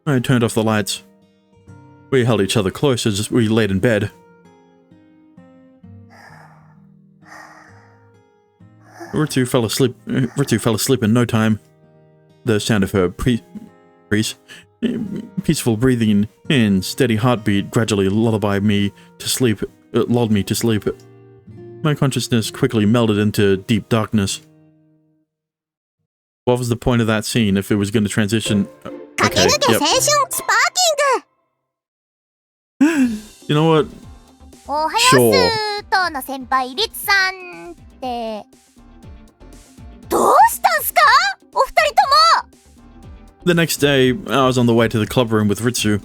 I turned off the lights. We held each other close as we laid in bed. Ritsu fell asleep in no time. The sound of her peaceful breathing and steady heartbeat gradually lulled me to sleep. My consciousness quickly melded into deep darkness. What was the point of that scene if it was going to transition? Okay, yep. You know what? Sure. The next day, I was on the way to the club room with Ritsu.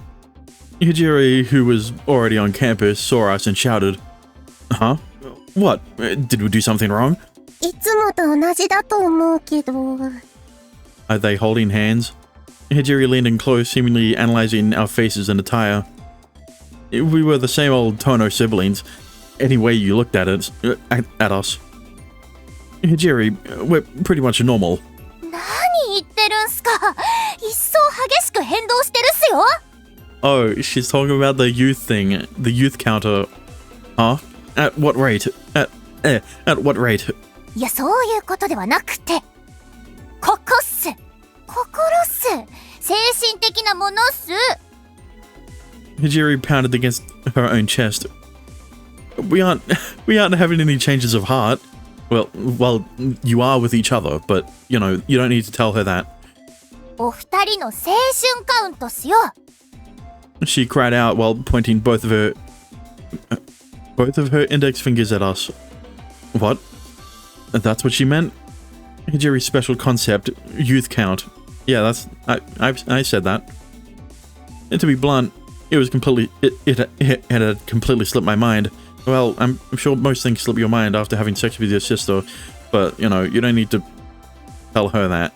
Hijiri, who was already on campus, saw us and shouted, "Huh? What? Did we do something wrong?" Are they holding hands? Hijiri leaned in close, seemingly analyzing our faces and attire. We were the same old Tono siblings, any way you looked at it, at us. Hijiri, we're pretty much normal. Oh, she's talking about the youth thing, the youth counter. Huh? At what rate? At what rate? Hijiri pounded against her own chest. We aren't having any changes of heart. Well, you are with each other, but, you know, you don't need to tell her that. She cried out while pointing both of her index fingers at us. What? That's what she meant? Hijiri's special concept, youth count. Yeah, I said that. And to be blunt, it had completely slipped my mind. Well, I'm sure most things slip your mind after having sex with your sister, but, you know, you don't need to tell her that.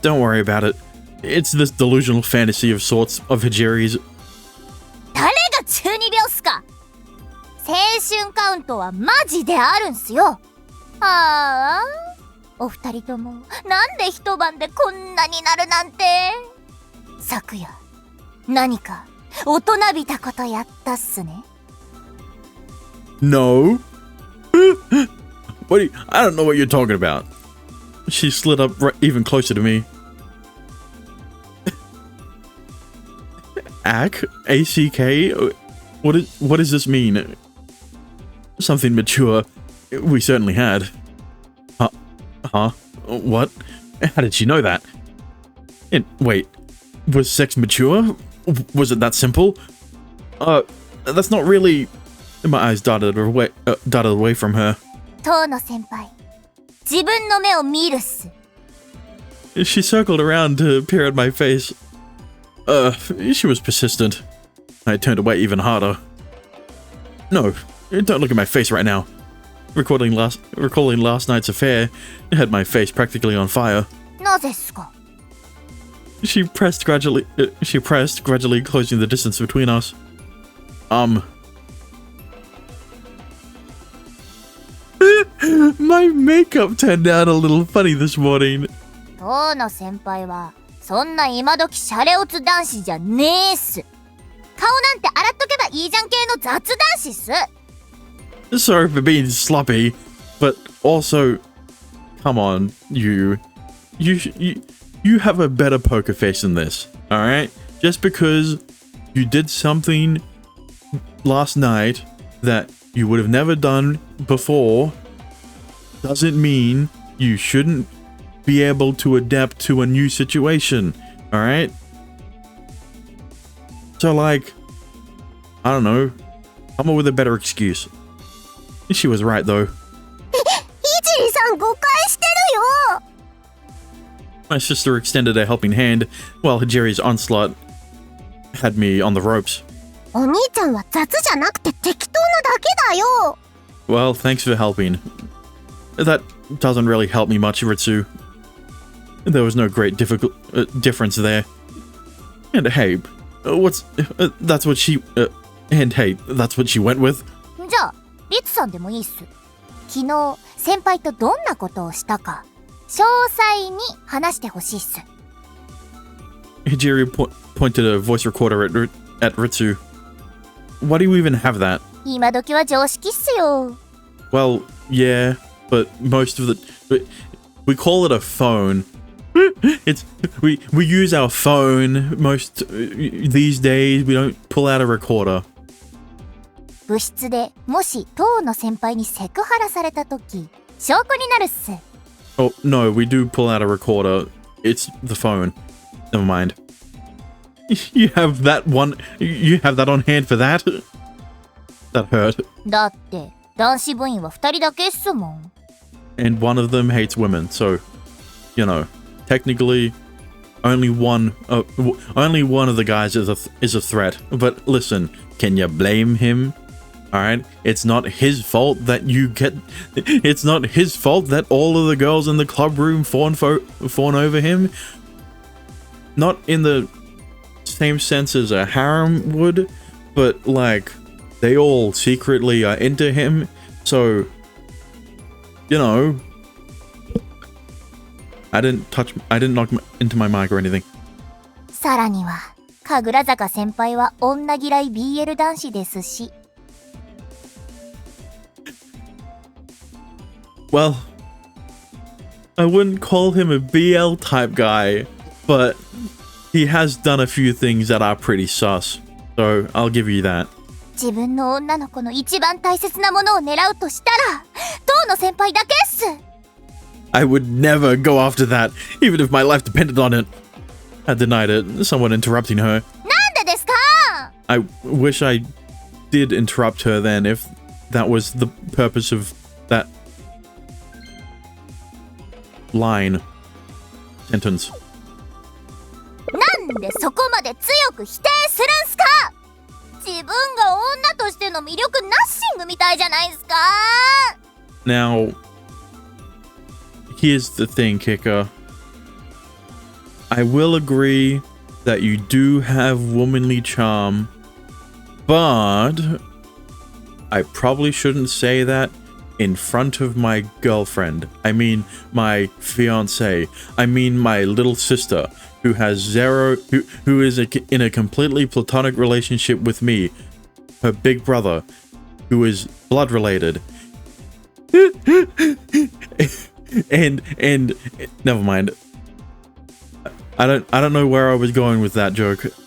Don't worry about it. It's this delusional fantasy of sorts of Hijiri's. No. I don't know what you're talking about. She slid up even closer to me. ACK? What does this mean? Something mature. We certainly had. Huh? What? How did she know that? Wait, was sex mature? Was it that simple? That's not really... My eyes darted away from her. She circled around to peer at my face. She was persistent. I turned away even harder. No, don't look at my face right now. Recalling last night's affair, it had my face practically on fire. She pressed, gradually closing the distance between us. My makeup turned out a little funny this morning. Sorry for being sloppy, but also, come on, you have a better poker face than this, alright? Just because you did something last night that you would have never done before doesn't mean you shouldn't be able to adapt to a new situation, alright? So, like, I don't know, come up with a better excuse. She was right, though. My sister extended a helping hand, while Hijiri's onslaught had me on the ropes. Well, thanks for helping. That doesn't really help me much, Ritsu. There was no great difference there. And hey, that's what she went with? 詳細に話してほしいっす。 Hijiri pointed a voice recorder at Ritsu. Why do you even have that? 今時は常識っすよ。 Well, yeah, but most of we call it a phone. We use our phone most these days. We don't pull out a recorder. 部室でもし当の先輩にセクハラされた時、証拠になるっす。 Oh, no, we do pull out a recorder. It's the phone. Never mind. You have that on hand for that? That hurt. だって男子部員は2人だけっすもん。 And one of them hates women, so, you know, technically, only one of the guys is a threat. But listen, can you blame him? Alright? It's not his fault that it's not his fault that all of the girls in the club room fawn over him. Not in the same sense as a harem would, but like, they all secretly are into him, so, you know, I didn't knock into my mic or anything. さらには、神楽坂先輩は女嫌い BL 男子ですし。 Well, I wouldn't call him a BL type guy, but he has done a few things that are pretty sus, so I'll give you that. 自分の女の子の一番大切なものを狙うとしたら、当の先輩だけっす。 I would never go after that, even if my life depended on it. I denied it, someone interrupting her. なんでですか? I wish I did interrupt her then, if that was the purpose of that line. Sentence. なんでそこまで強く否定するんすか? 自分が女としての魅力ナッシングみたいじゃないですか? Now, here's the thing, Kicker. I will agree that you do have womanly charm, but I probably shouldn't say that in front of my girlfriend. I mean, my fiancée. I mean, my little sister, who is in a completely platonic relationship with me, her big brother, who is blood related. and never mind. I don't know where I was going with that joke. サブヒロ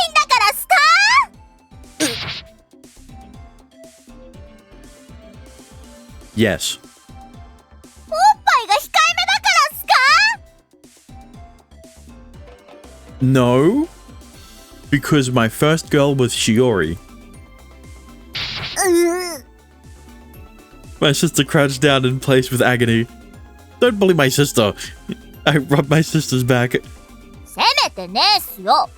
インだからっすか? Yes. おっぱいが控えめだからっすか? No, because my first girl was Shiori. My sister crouched down in place with agony. Don't bully my sister. I rubbed my sister's back. せめてねえっすよ。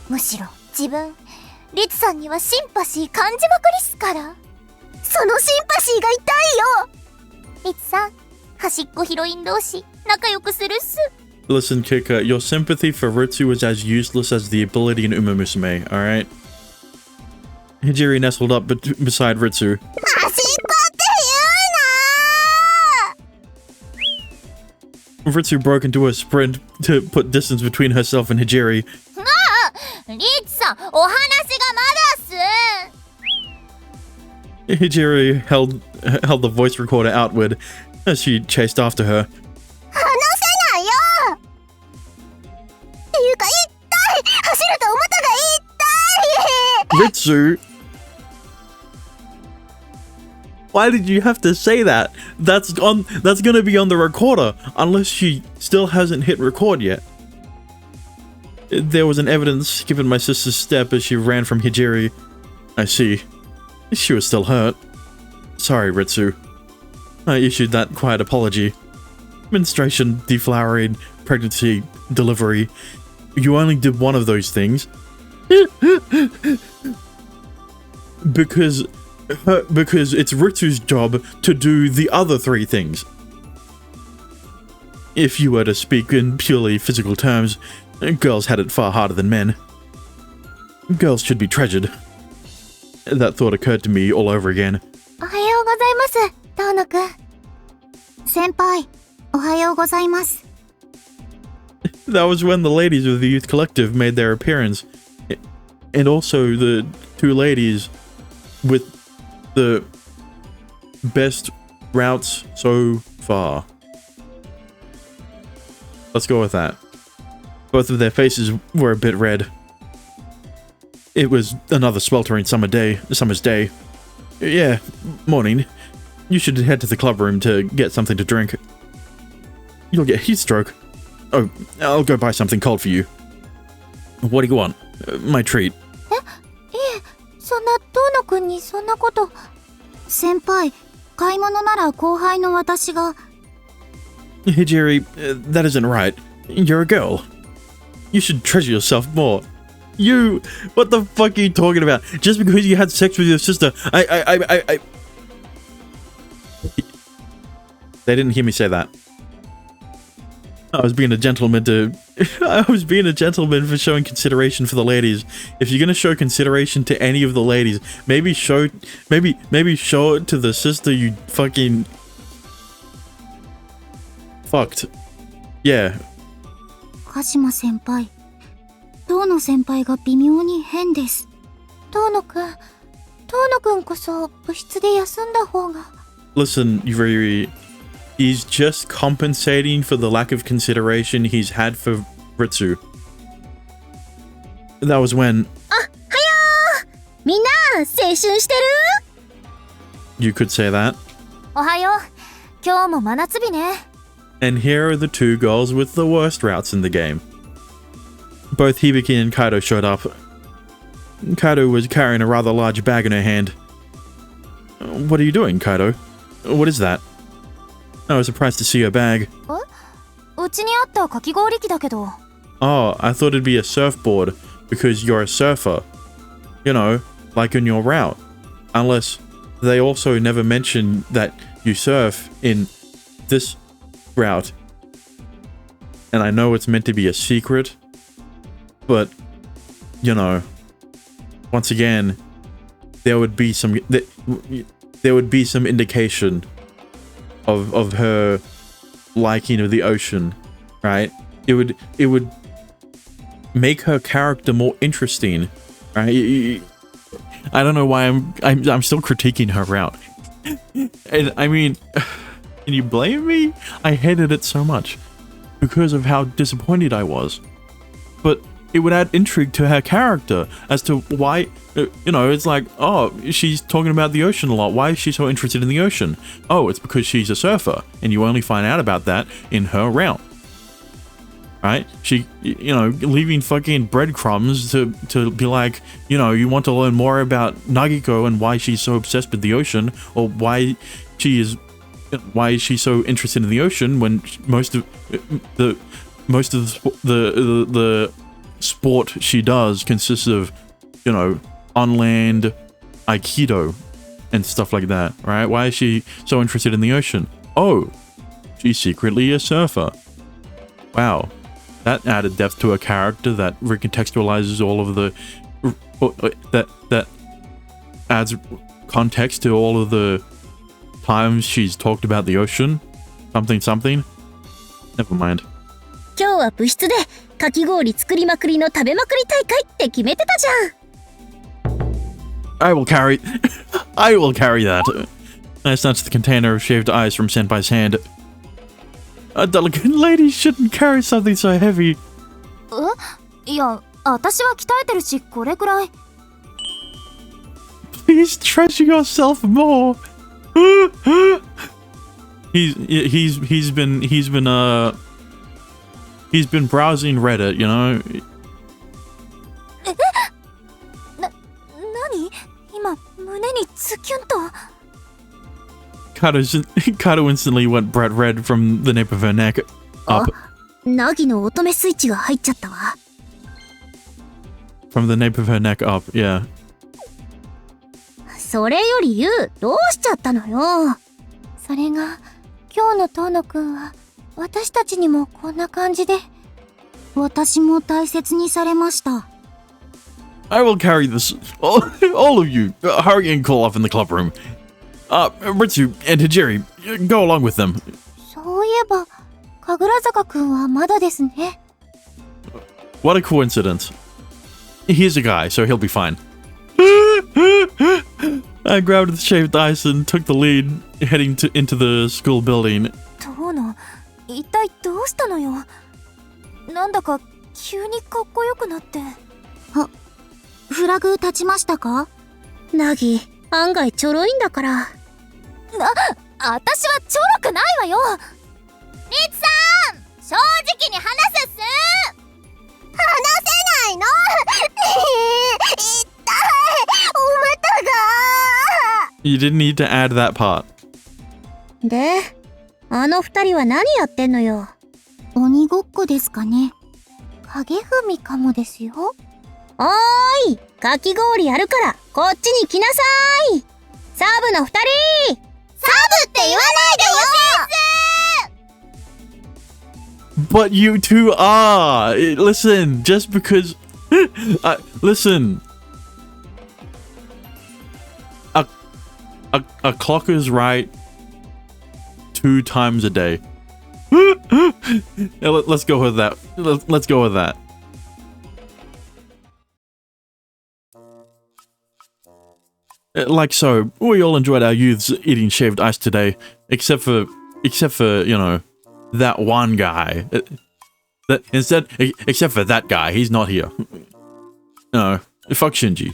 むしろ自分、リツさんにはシンパシー感じまくりっすから。そのシンパシーが痛いよ。リツさん、端っこヒロイン同士仲良くするっす。 Listen, Kika, your sympathy for Ritsu is as useless as the ability in Uma Musume, alright? Hijiri nestled up beside Ritsu. 端っこって言うな! Ritsu broke into a sprint to put distance between herself and Hijiri. リツさん、お話がまだっす。 Hijiri held the voice recorder outward as she chased after her. 話せないよ。っていうか痛い。走るとお股が痛い。 Ritsu! Why did you have to say that? That's gonna be on the recorder, unless she still hasn't hit record yet. There was an evidence given my sister's step as she ran from Hijiri. I see. She was still hurt. Sorry, Ritsu. I issued that quiet apology. Menstruation, deflowering, pregnancy, delivery. You only did one of those things. Because it's Ritsu's job to do the other three things. If you were to speak in purely physical terms, girls had it far harder than men. Girls should be treasured. That thought occurred to me all over again. おはようございます、遠野くん。先輩、おはようございます。 That was when the ladies of the youth collective made their appearance. And also the two ladies with the best routes so far. Let's go with that. Both of their faces were a bit red. It was another sweltering summer's day. Yeah, morning. You should head to the club room to get something to drink. You'll get heat stroke. Oh, I'll go buy something cold for you. What do you want? My treat. いえ、そんな遠野くんにそんなこと。先輩、買い物なら後輩の私が。Hijiri, that isn't right. You're a girl. You should treasure yourself more. You, what the fuck are you talking about? Just because you had sex with your sister, I. They didn't hear me say that. I was being a gentleman for showing consideration for the ladies. If you're gonna show consideration to any of the ladies, maybe show it to the sister you fucking fucked. Yeah. 鹿島先輩、遠野先輩が微妙に変です。遠野くんこそ部室で休んだ方が。Listen, Yuri, he's just compensating for the lack of consideration he's had for Ritsu. That was when... あ、はよー！みんな、青春してる？ You could say that. おはよう。今日も真夏日ね。And here are the two girls with the worst routes in the game. Both Hibiki and Kaido showed up. Kaido was carrying a rather large bag in her hand. What are you doing, Kaido? What is that? I was surprised to see your bag. うちにあったかき氷機だけど。Oh, I thought it'd be a surfboard because you're a surfer. You know, like in your route. Unless they also never mention that you surf in this route. And I know it's meant to be a secret, but, you know, once again, there would be some indication of her liking of the ocean, right? It would make her character more interesting, right? I don't know why I'm still critiquing her route. And I mean, can you blame me? I hated it so much because of how disappointed I was. But it would add intrigue to her character as to why, you know, it's like, oh, she's talking about the ocean a lot. Why is she so interested in the ocean? Oh, it's because she's a surfer, and you only find out about that in her route. Right? She, you know, leaving fucking breadcrumbs to be like, you know, you want to learn more about Nagiko and why she's so obsessed with the ocean, or why is she so interested in the ocean when most of the sport she does consists of, you know, on land aikido and stuff like that, right? Why is she so interested in the ocean? Oh, she's secretly a surfer. Wow. That added depth to her character, that recontextualizes all of the that adds context to all of the times she's talked about the ocean. Something. Never mind. 今日は部室でかき氷作りまくりの食べまくり大会って決めてたじゃん。I will carry that. I snatched the container of shaved ice from Senpai's hand. A delicate lady shouldn't carry something so heavy. いや、私は鍛えてるし、これくらい。Please treasure yourself more. He's been browsing Reddit, you know. 何？今胸にズキュンと。Kaido instantly went bright red from the nape of her neck up. ナギの乙女スイッチが入っちゃったわ。From the nape of her neck up, yeah. それよりユウ、どうしちゃったのよ。それが、今日の遠野くんは、私たちにもこんな感じで。私も大切にされました。I will carry this. All of you, hurry and call off in the club room. Ritsu and Hijiri, go along with them. そういえば、神楽坂くんはまだですね。What a coincidence. He's a guy, so he'll be fine. I grabbed the shaved ice and took the lead, heading into the school building. 遠野、一体どうしたのよ。なんだか急にかっこよくなって。フラグ立ちましたか？ナギ、案外ちょろいんだから。私はちょろくないわよ。リツさん、正直に話すっす。話せないの？痛い、お股が。You didn't need to add that part. で、あの二人は何やってんのよ。鬼ごっこですかね。影踏みかもですよ。おーい、かき氷やるからこっちに来なさい。サブの二人。サブって言わないでよ。But you two are. Listen, just because. Listen. A clock is right 2 times a day. Let's go with that. Let's go with that. Like so, we all enjoyed our youths eating shaved ice today, except for you know, that one guy. Except for that guy, he's not here. No, fuck Shinji.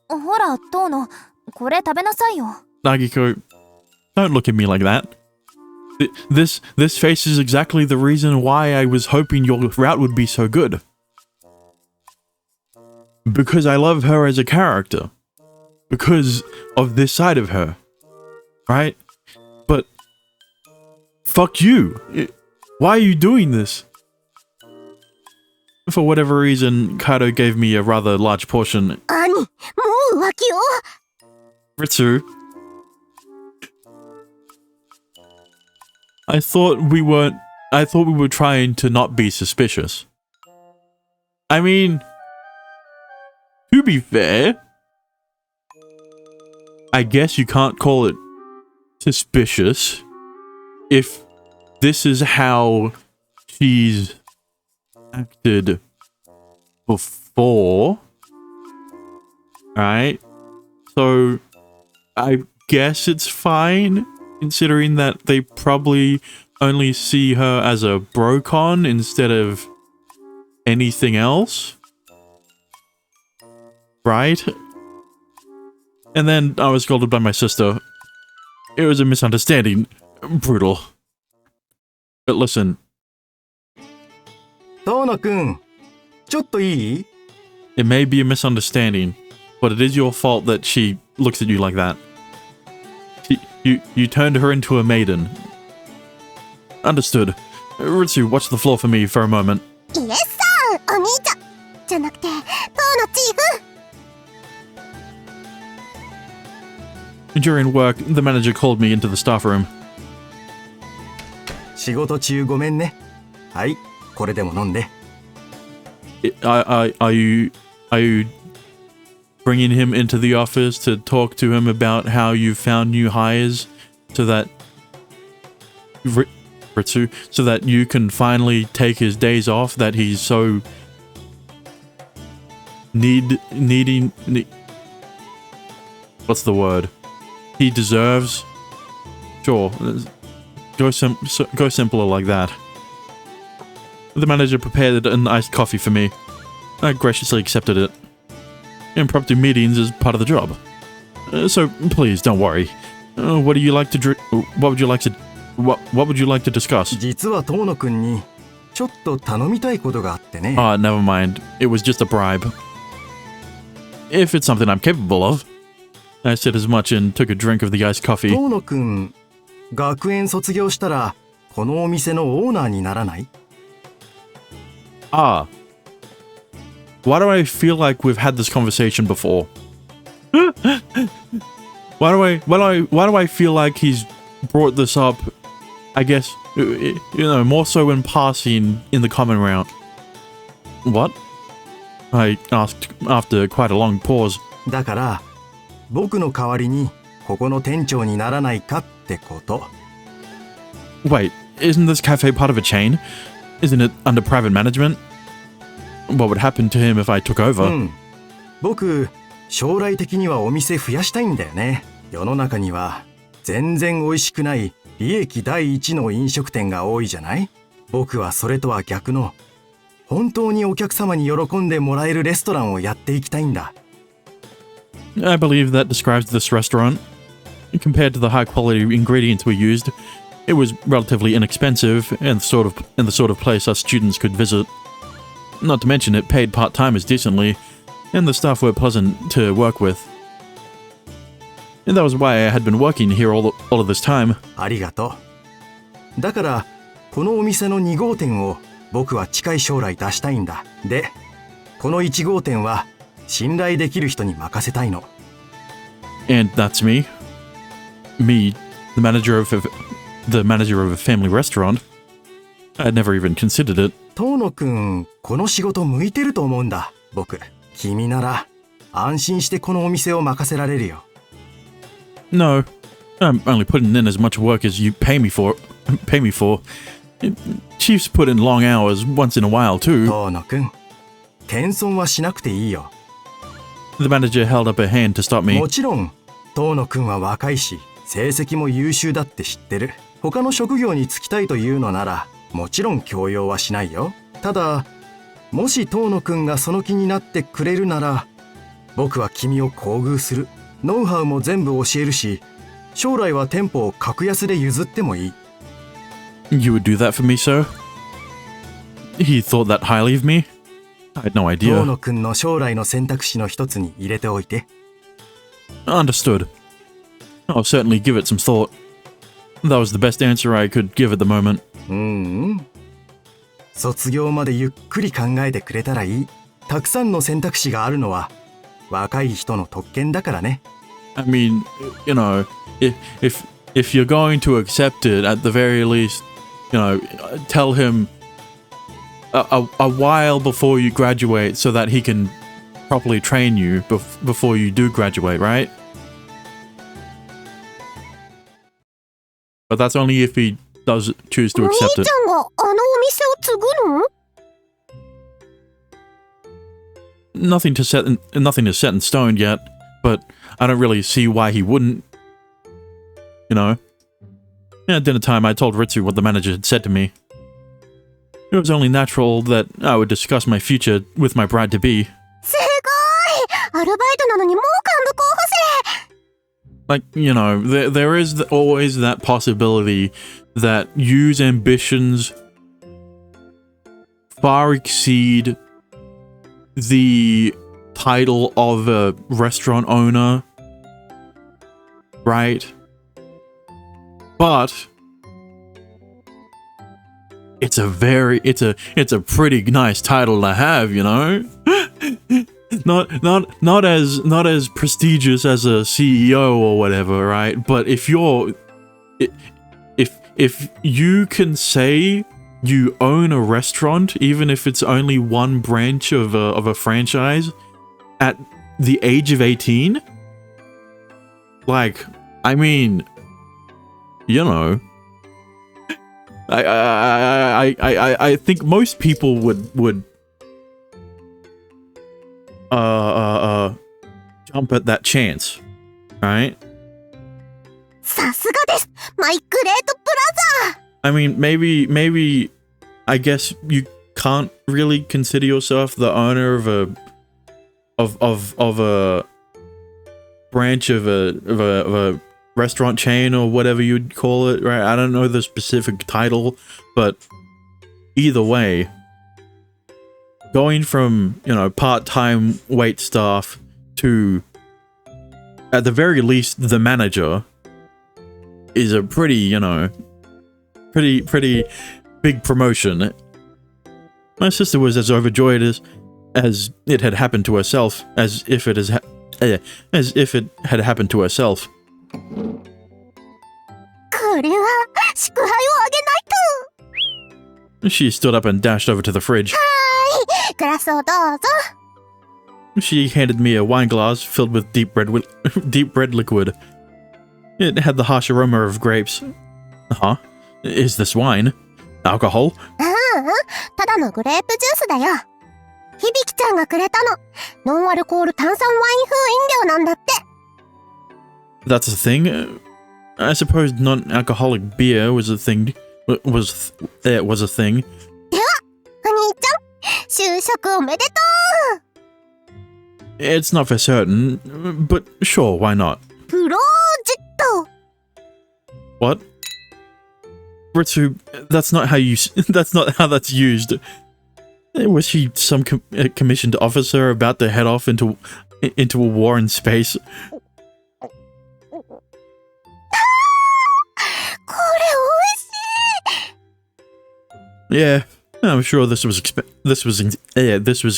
ほら、トーノ、これ食べなさいよ。 Nagiko, don't look at me like that. This face is exactly the reason why I was hoping your route would be so good. Because I love her as a character. Because of this side of her. Right? But fuck you. Why are you doing this? For whatever reason, Kaido gave me a rather large portion. Ritsu. I thought we were trying to not be suspicious. I mean, to be fair, I guess you can't call it suspicious if this is how she's acted before, right? So I guess it's fine, considering that they probably only see her as a brocon instead of anything else, right? And then I was scolded by my sister. It was a misunderstanding. Brutal. But listen. 遠野くん、ちょっといい？ It may be a misunderstanding, but it is your fault that she looks at you like that. You turned her into a maiden. Understood. Ritsu, watch the floor for me for a moment. Yes, sir! お兄ちゃんじゃなくて、トーノチーフ。 During work, the manager called me into the staff room. 仕事中ごめんね。はい、これでも飲んで。Are you bringing him into the office to talk to him about how you found new hires so that Ritsu, so that you can finally take his days off that he's so needing what's the word? He deserves? Sure. Go simpler like that. The manager prepared an iced coffee for me. I graciously accepted it. Impromptu meetings is part of the job. So please don't worry. What would you like to discuss? 実は遠野くんにちょっと頼みたいことがあってね。Ah, never mind. It was just a bribe. If it's something I'm capable of. I said as much and took a drink of the iced coffee. 遠野くん、学園卒業したらこのお店のオーナーにならない？ Ah. Why do I feel like we've had this conversation before? Why do I feel like he's brought this up, I guess, you know, more so in passing in the common round? What? I asked after quite a long pause. だから僕の代わりにここの店長にならないかってこと。 Wait, isn't this cafe part of a chain? Isn't it under private management? What would happen to him if I took over? 僕、将来的にはお店増やしたいんだよね。世の中には全然美味しくない利益第一の飲食店が多いじゃない？僕はそれとは逆の本当にお客様に喜んでもらえるレストランをやっていきたいんだ。I believe that describes this restaurant. Compared to the high quality ingredients we used, it was relatively inexpensive and the sort of place us students could visit. Not to mention it paid part-timers decently, and the staff were pleasant to work with. And that was why I had been working here all of this time. ありがとう。だからこのお店の2号店を僕は近い将来出したいんだ。で、この1号店は信頼できる人に任せたいの。And that's me. Me, the manager of a family restaurant. I'd never even considered it. 遠野くん、この仕事向いてると思うんだ。僕、君なら安心してこのお店を任せられるよ。No, I'm only putting in as much work as you pay me for. Chiefs put in long hours once in a while too. 遠野くん、謙遜はしなくていいよ。The manager held up a hand to stop me. もちろん、遠野くんは若いし、成績も優秀だって知ってる。他の職業に就きたいというのなら、もちろん強要はしないよ。ただ、もし遠野くんがその気になってくれるなら、僕は君を厚遇する。ノウハウも全部教えるし、将来は店舗を格安で譲ってもいい。You would do that for me, sir? He thought that highly of me? I had no 遠 idea. 野くんの将来の選択肢の一つに入れておいて。Understood. I'll certainly give it some thought. That was the best answer I could give at the moment. 卒業までゆっくり考えてくれたらいい。たくさんの選択肢があるのは若い人の特権だからね。I mean, you know, if you're going to accept it, at the very least, you know, tell him a while before you graduate so that he can properly train you before you do graduate, right? But that's only if he does choose to お兄 accept it. ちゃんがあのお店を継ぐの？ Nothing is set in stone yet, but I don't really see why he wouldn't. You know? At dinner time, I told Ritsu what the manager had said to me. It was only natural that I would discuss my future with my bride-to-be. すごい！アルバイトなのにもう幹部候補生！ Like, you know, there is always that possibility that Yu's ambitions far exceed the title of a restaurant owner, right? But it's a pretty nice title to have, you know? Not as prestigious as a CEO or whatever, right? But if you can say you own a restaurant, even if it's only one branch of a franchise, at the age of 18, like, I mean, you know, I think most people would jump at that chance, right? さすがです！マイグレートブラザー！ I mean, maybe, I guess you can't really consider yourself the owner of a branch of a restaurant chain or whatever you'd call it, right? I don't know the specific title, but either way, going from, you know, part-time wait staff to, at the very least, the manager is a pretty, you know, pretty big promotion. My sister was as overjoyed as it had happened to herself, as if it had happened to herself. これは祝杯をあげないと！ She stood up and dashed over to the fridge. グラスをどうぞ。 She handed me a wine glass filled with deep red liquid. It had the harsh aroma of grapes. Is this wine? Alcohol? ただのグレープジュースだよ。響ちゃんがくれたの。ノンアルコール炭酸ワイン風飲料なんだって。That's a thing? I suppose non-alcoholic beer was a thing. Was a thing. では、お兄ちゃん、就職おめでとう。 It's not for certain, but sure, why not? プロジェクト。 What? Ritsu, that's not how that's used. Was she some commissioned officer about to head off into a war in space? これ美味しい。 Yeah, I'm sure this was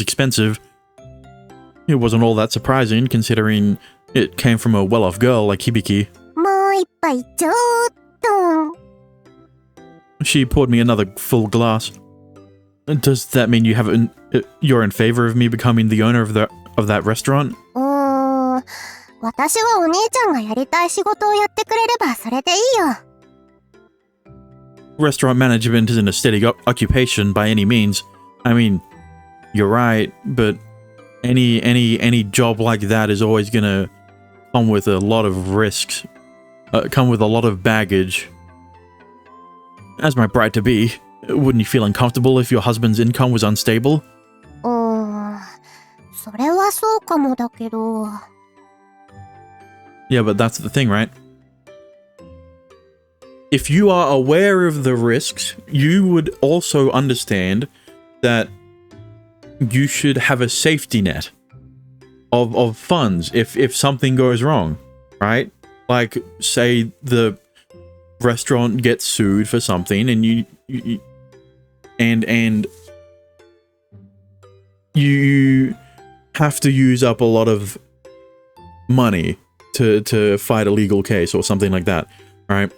expensive. It wasn't all that surprising, considering it came from a well-off girl like Hibiki. もう一杯ちょっと。 She poured me another full glass. Does that mean you're in favor of me becoming the owner of that restaurant? 私はお兄ちゃんがやりたい仕事をやってくれればそれでいいよ。 Restaurant management isn't a steady occupation by any means. I mean, you're right, but any job like that is always gonna come with a lot of risks, come with a lot of baggage. As my bride to be, wouldn't you feel uncomfortable if your husband's income was unstable? それはそうかもだけど。 Yeah, but that's the thing, right? If you are aware of the risks, you would also understand that you should have a safety net of funds if something goes wrong, right? Like, say the restaurant gets sued for something and you have to use up a lot of money to fight a legal case or something like that, right?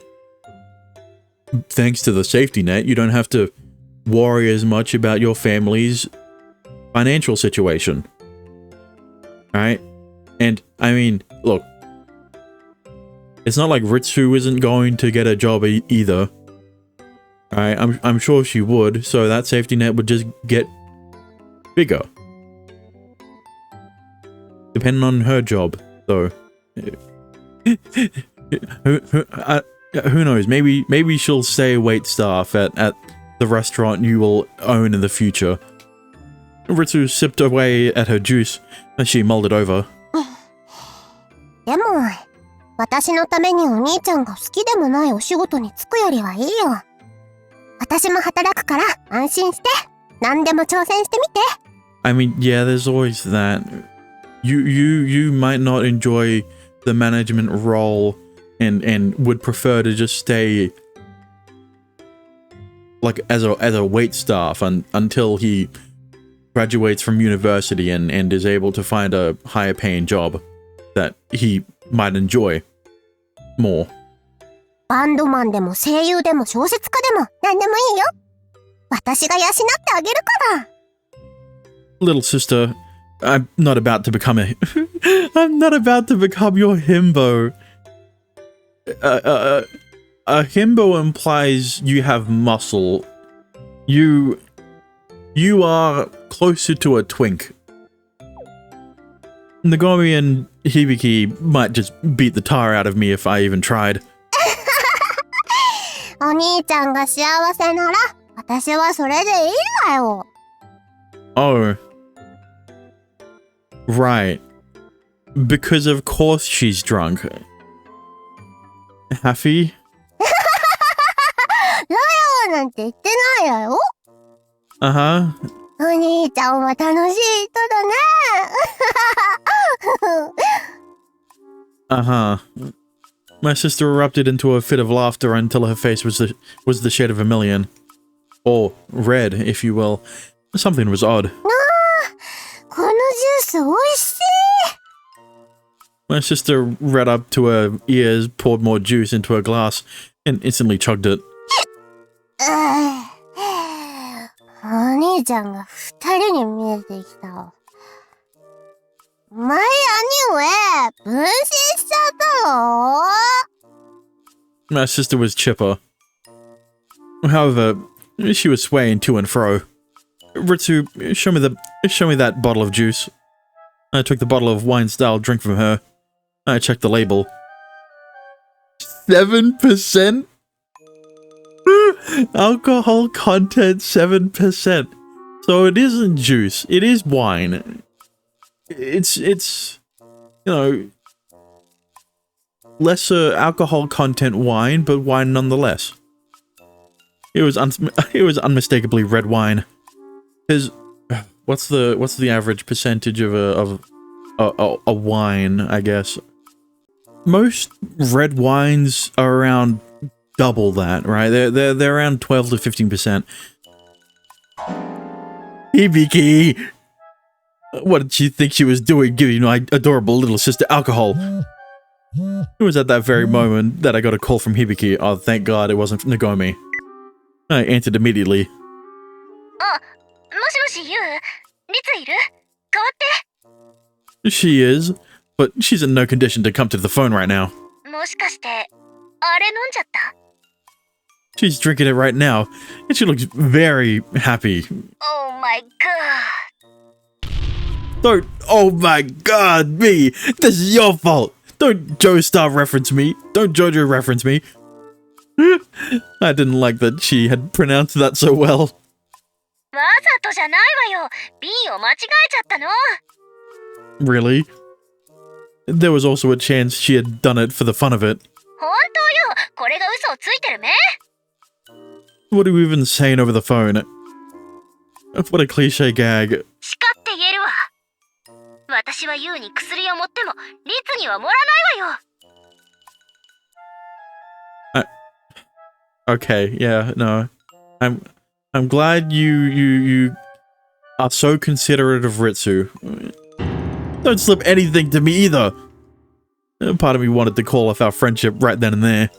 Thanks to the safety net, you don't have to worry as much about your family's financial situation, right? And I mean, look, it's not like Ritsu isn't going to get a job either, right? I'm sure she would, so that safety net would just get bigger, depending on her job, though. Who knows? Maybe she'll stay wait staff at the restaurant you will own in the future. Ritsu sipped away at her juice as she mulled it over. でも、私のためにお兄ちゃんが好きでもないお仕事に就くよりはいいよ。私も働くから安心して何でも挑戦してみて。I mean, yeah, there's always that. You might not enjoy the management role and would prefer to just stay like as a wait staff until he graduates from university and is able to find a higher paying job that he might enjoy more. バンドマンでも声優でも小説家でも何でもいいよ。私が養ってあげるから。 Little sister, I'm not about to become I'm not about to become your himbo. A himbo implies you have muscle. You are closer to a twink. Nagomi and Hibiki might just beat the tar out of me if I even tried. お兄ちゃんが幸せなら私はそれでいいわよ。 Oh. Right. Because of course she's drunk. Happy? ラヨなんて言ってないわよ。 Uh-huh. お兄ちゃんは楽しい人だね。 Uh-huh. My sister erupted into a fit of laughter until her face was the shade of vermilion. Or red, if you will. Something was odd. このジュース美味しい。 My sister ran up to her ears, poured more juice into her glass, and instantly chugged it. お兄ちゃんが二人に見えてきた。前兄上、分身しちゃったの？ My sister was chipper. However, she was swaying to and fro. Ritsu, show me that bottle of juice. I took the bottle of wine-style drink from her. I checked the label. 7%? Alcohol content 7%. So it isn't juice, it is wine. It's you know, lesser alcohol content wine, but wine nonetheless. It was unmistakably red wine. His what's the average percentage of a wine, I guess? Most red wines are around double that, right? They're around 12 to 15%. Hibiki! What did she think she was doing, giving my adorable little sister alcohol? It was at that very moment that I got a call from Hibiki. Oh, thank God it wasn't Nagomi. I answered immediately. もしもし、ユウ？リツいる？代わって。 She is, but she's in no condition to come to the phone right now. もしかして、あれ飲んじゃった？ She's drinking it right now, and she looks very happy. Oh my god. Don't, oh my God, me! This is your fault! Don't Joestar reference me! Don't Jojo reference me! I didn't like that she had pronounced that so well. わざとじゃないわよ。瓶を間違えちゃったの。 Really? There was also a chance she had done it for the fun of it. 本当よ。これが嘘をついてるめ。 What are we even saying over the phone? What a cliche gag. しかって言えるわ。私はユウに薬を持っても、リツには盛らないわよ。 Okay, yeah, no. I'm glad you are so considerate of Ritsu. Don't slip anything to me either. Part of me wanted to call off our friendship right then and there.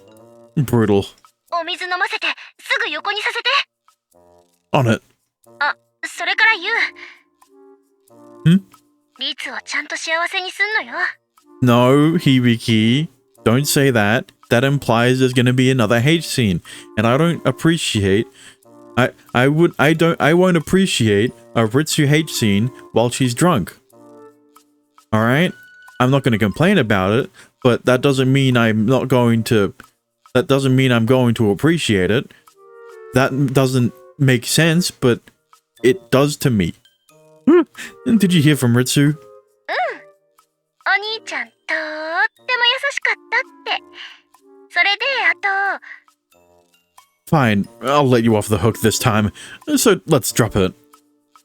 Brutal. お水飲ませて、すぐ横にさせて。 On it. あ、それからユウ。リツをちゃんと幸せにすんのよ。 No, Hibiki. Don't say that. That implies there's gonna be another H scene. And I don't appreciate... I won't appreciate a Ritsu H scene while she's drunk. Alright? I'm not gonna complain about it, but that doesn't mean I'm going to appreciate it. That doesn't make sense, but it does to me. Did you hear from Ritsu? お兄ちゃん、とっても優しかったって。それで、あと。 Fine, I'll let you off the hook this time. So let's drop it.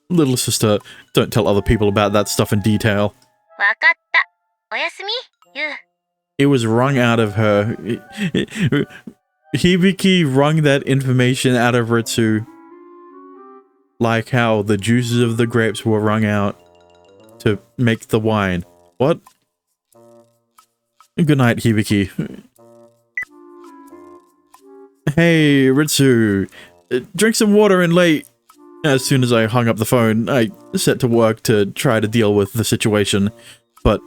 Little sister, don't tell other people about that stuff in detail. わかった。おやすみ、ユウ。 It was wrung out of her. Hibiki wrung that information out of Ritsu. Like how the juices of the grapes were wrung out to make the wine. What? Good night, Hibiki. Hey, Ritsu. Drink some water and late. As soon as I hung up the phone, I set to work to try to deal with the situation. But...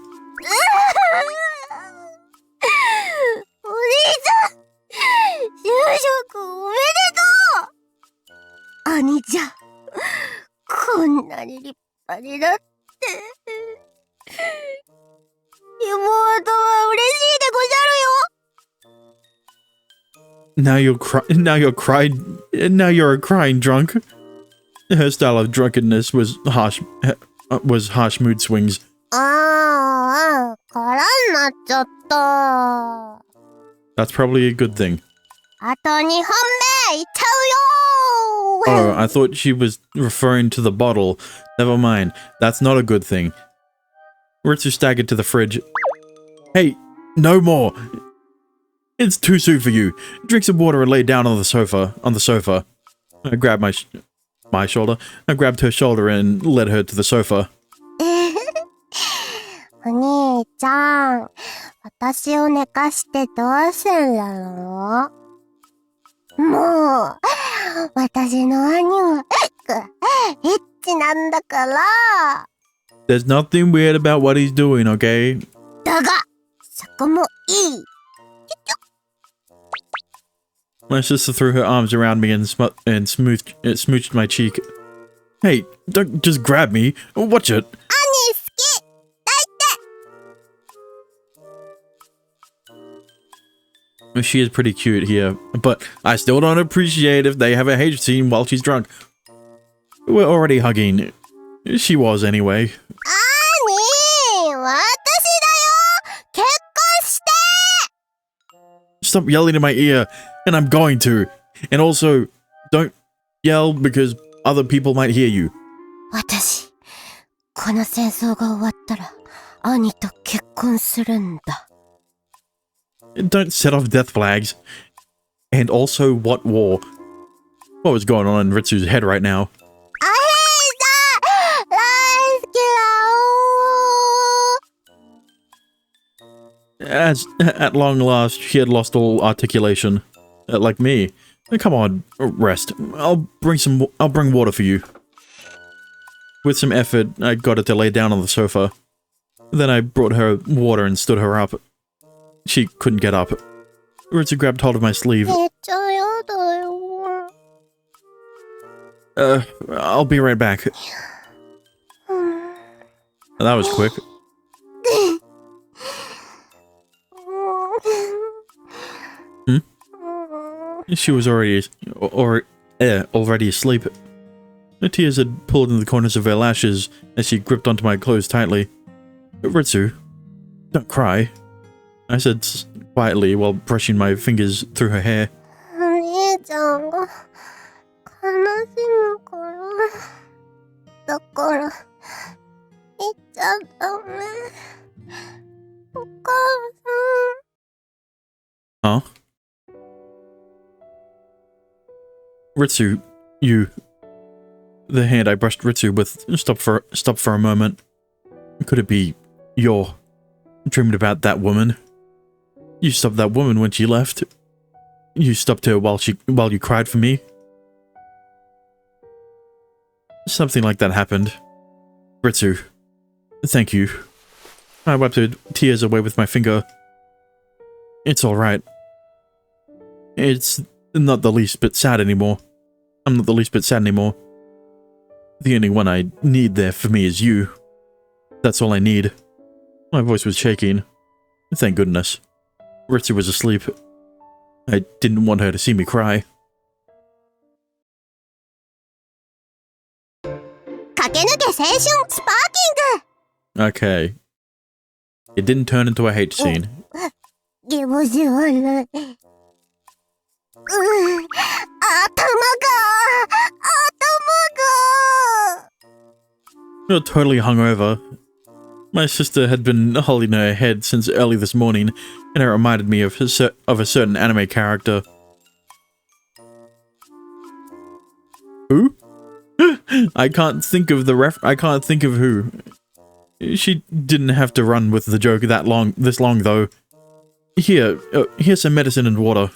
お兄ちゃん、就職おめでとう。兄ちゃん、こんなに立派になって。妹は嬉しいでごじゃるよ。 Now you're a crying drunk. Her style of drunkenness was harsh mood swings. ああ、空になっちゃった。 That's probably a good thing. あと2本目いっちゃうよ。 Oh, I thought she was referring to the bottle. Never mind. That's not a good thing. Ritsu staggered to the fridge. Hey, no more. It's too soon for you. Drink some water and lay down on the sofa. I grabbed my shoulder. I grabbed her shoulder and led her to the sofa. お兄ちゃん、私を寝かしてどうすんだろう？もう、私の兄は、エッチなんだから。 There's nothing weird about what he's doing, okay? だが、そこもいい。My sister threw her arms around me and smooched my cheek. Hey, don't just grab me. Watch it. 兄好き抱いて She is pretty cute here, but I still don't appreciate if they have a hate scene while she's drunk. We're already hugging. She was anyway. 兄私だよ結婚して Stop yelling in my ear, and I'm going to. And also, don't yell because other people might hear you. 私この戦争が終わったら兄と結婚するんだ Don't set off death flags. And also, what war? What was going on in Ritsu's head right now? あへいさ大好きだ As at long last, she had lost all articulation, like me. Come on, rest. I'll bring water for you. With some effort, I got her to lay down on the sofa. Then I brought her water and stood her up. She couldn't get up. Ritsu grabbed hold of my sleeve. めっちゃやだよ I'll be right back. That was quick. She was already asleep. The tears had pulled in the corners of her lashes as she gripped onto my clothes tightly. Ritsu, don't cry, I said quietly while brushing my fingers through her hair. お兄ちゃんが悲しむからだから言っちゃダメお母さん Huh? Ritsu, you... The hand I brushed Ritsu with stopped for a moment. Could it be you're dreamed about that woman? You stopped that woman when she left. You stopped her while you cried for me. Something like that happened. Ritsu, thank you. I wiped her tears away with my finger. It's alright. It's not the least bit sad anymore. I'm not the least bit sad anymore. The only one I need there for me is you. That's all I need. My voice was shaking. Thank goodness. Ritsu was asleep. I didn't want her to see me cry. 駆け抜け青春スパーキング Okay. It didn't turn into a hate scene. 気持ち悪い頭が頭が You're totally hungover. My sister had been holding her head since early this morning, and it reminded me of a certain anime character. Who? I can't think of who. She didn't have to run with the joke this long though. Here's some medicine and water.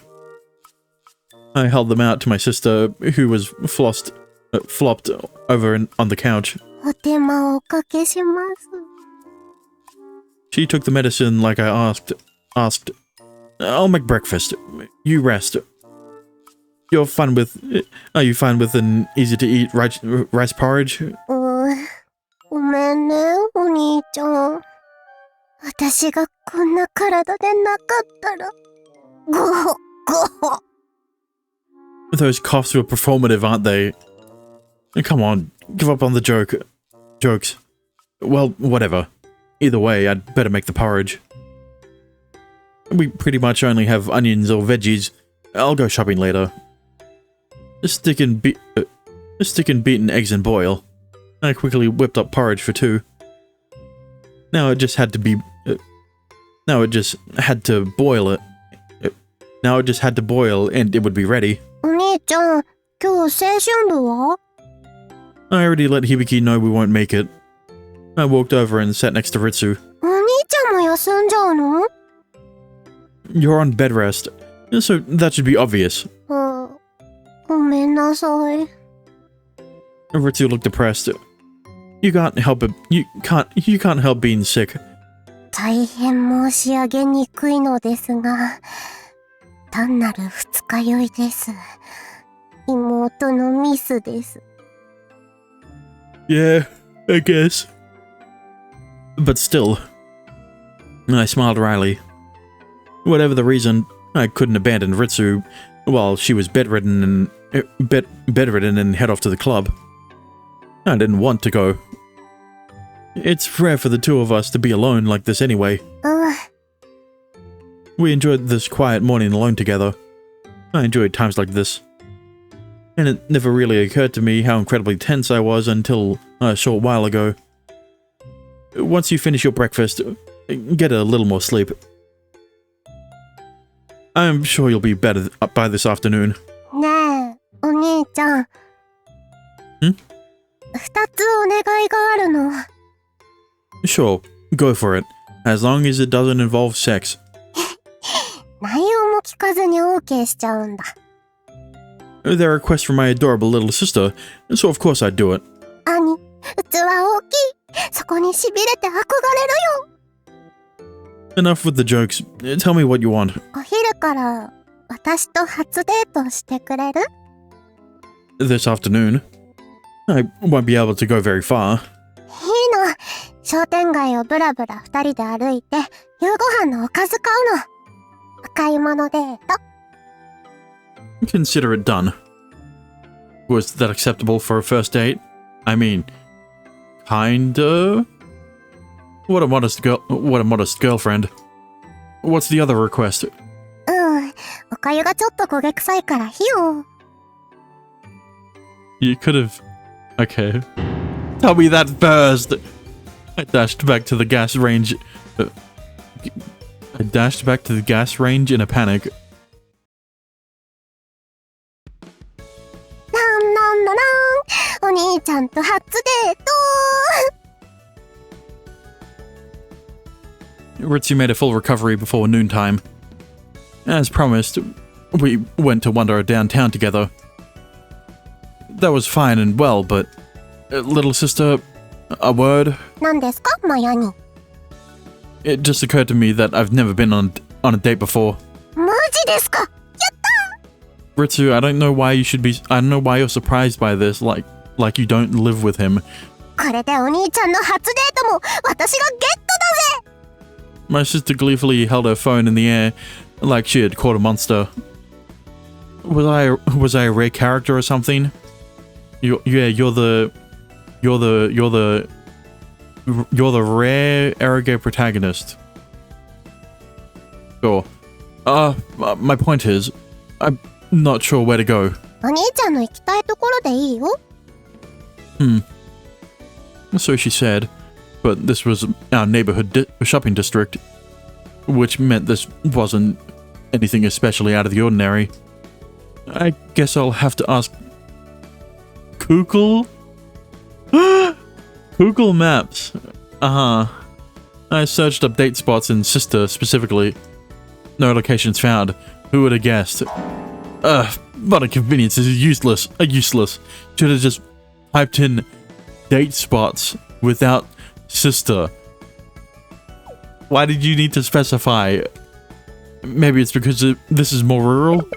I held them out to my sister, who was flopped over on the couch. お手間おかけします She took the medicine like I asked. I'll make breakfast. You rest. Are you fine with an easy-to-eat rice porridge? ごめんねお兄ちゃん私がこんな体でなかったらごほごほ Those coughs were performative, aren't they? Come on, give up on the jokes. Well, whatever. Either way, I'd better make the porridge. We pretty much only have onions or veggies. I'll go shopping later. Stick in beaten eggs and boil. I quickly whipped up porridge for two. Now it just had to boil it. Now it just had to boil and it would be ready. お兄ちゃん今日青春部は I already let Hibiki know we won't make it. I walked over and sat next to Ritsu. お兄ちゃんも休んじゃうの You're on bed rest, so that should be obvious. ごめんなさい Ritsu looked depressed. You can't help it. You can't help being sick. 大変申し上げにくいのですが単なる二日酔いです。妹のミスです。Yeah, I guess. But still, I smiled wryly. Whatever the reason, I couldn't abandon Ritsu while she was bedridden and head off to the club. I didn't want to go. It's rare for the two of us to be alone like this anyway. We enjoyed this quiet morning alone together. I enjoyed times like this. And it never really occurred to me how incredibly tense I was until a short while ago. Once you finish your breakfast, get a little more sleep. I'm sure you'll be better by this afternoon. ねえ、お兄ちゃん。二つお願いがあるの。Sure, go for it. As long as it doesn't involve sex. 内容も聞かずに OK しちゃうんだ。They're requests from my adorable little sister, so of course I'd do it. 兄、器大きい。そこに痺れて憧れるよ。Enough with the jokes. Tell me what you want. お昼から私と初デートしてくれる？ This afternoon. I won't be able to go very far. いいの。商店街をブラブラ二人で歩いて夕ご飯のおかず買うの。お買い物デート。Consider it done. Was that acceptable for a first date? I mean, kinda? What a modest girlfriend. What's the other request? おかゆがちょっと焦げ臭いから火を。You could have... Okay. Tell me that first! I dashed back to the gas range... I dashed back to the gas range in a panic. なんお兄ちゃんと初デート。Ritsu made a full recovery before noontime. As promised, we went to wander downtown together. That was fine and well, but... little sister, a word? 何ですか、マヤに。 It just occurred to me that I've never been on a date before. マジですか？ Ritsu, I don't know why you're surprised by this, like you don't live with him. これでお兄ちゃんの初デートも私がゲットだぜ。 My sister gleefully held her phone in the air, like she had caught a monster. Was I a rare character or something? You're the rare arrogant protagonist. Sure. My point is, I'm not sure where to go. お兄ちゃんの行きたいところでいいよ。So she said, but this was our neighborhood shopping district, which meant this wasn't anything especially out of the ordinary. I guess I'll have to ask Google? Google Maps. I searched up date spots in Sister specifically. No locations found. Who would have guessed? But inconvenience is useless. Should have just typed in date spots without Sister. Why did you need to specify? Maybe it's because this is more rural?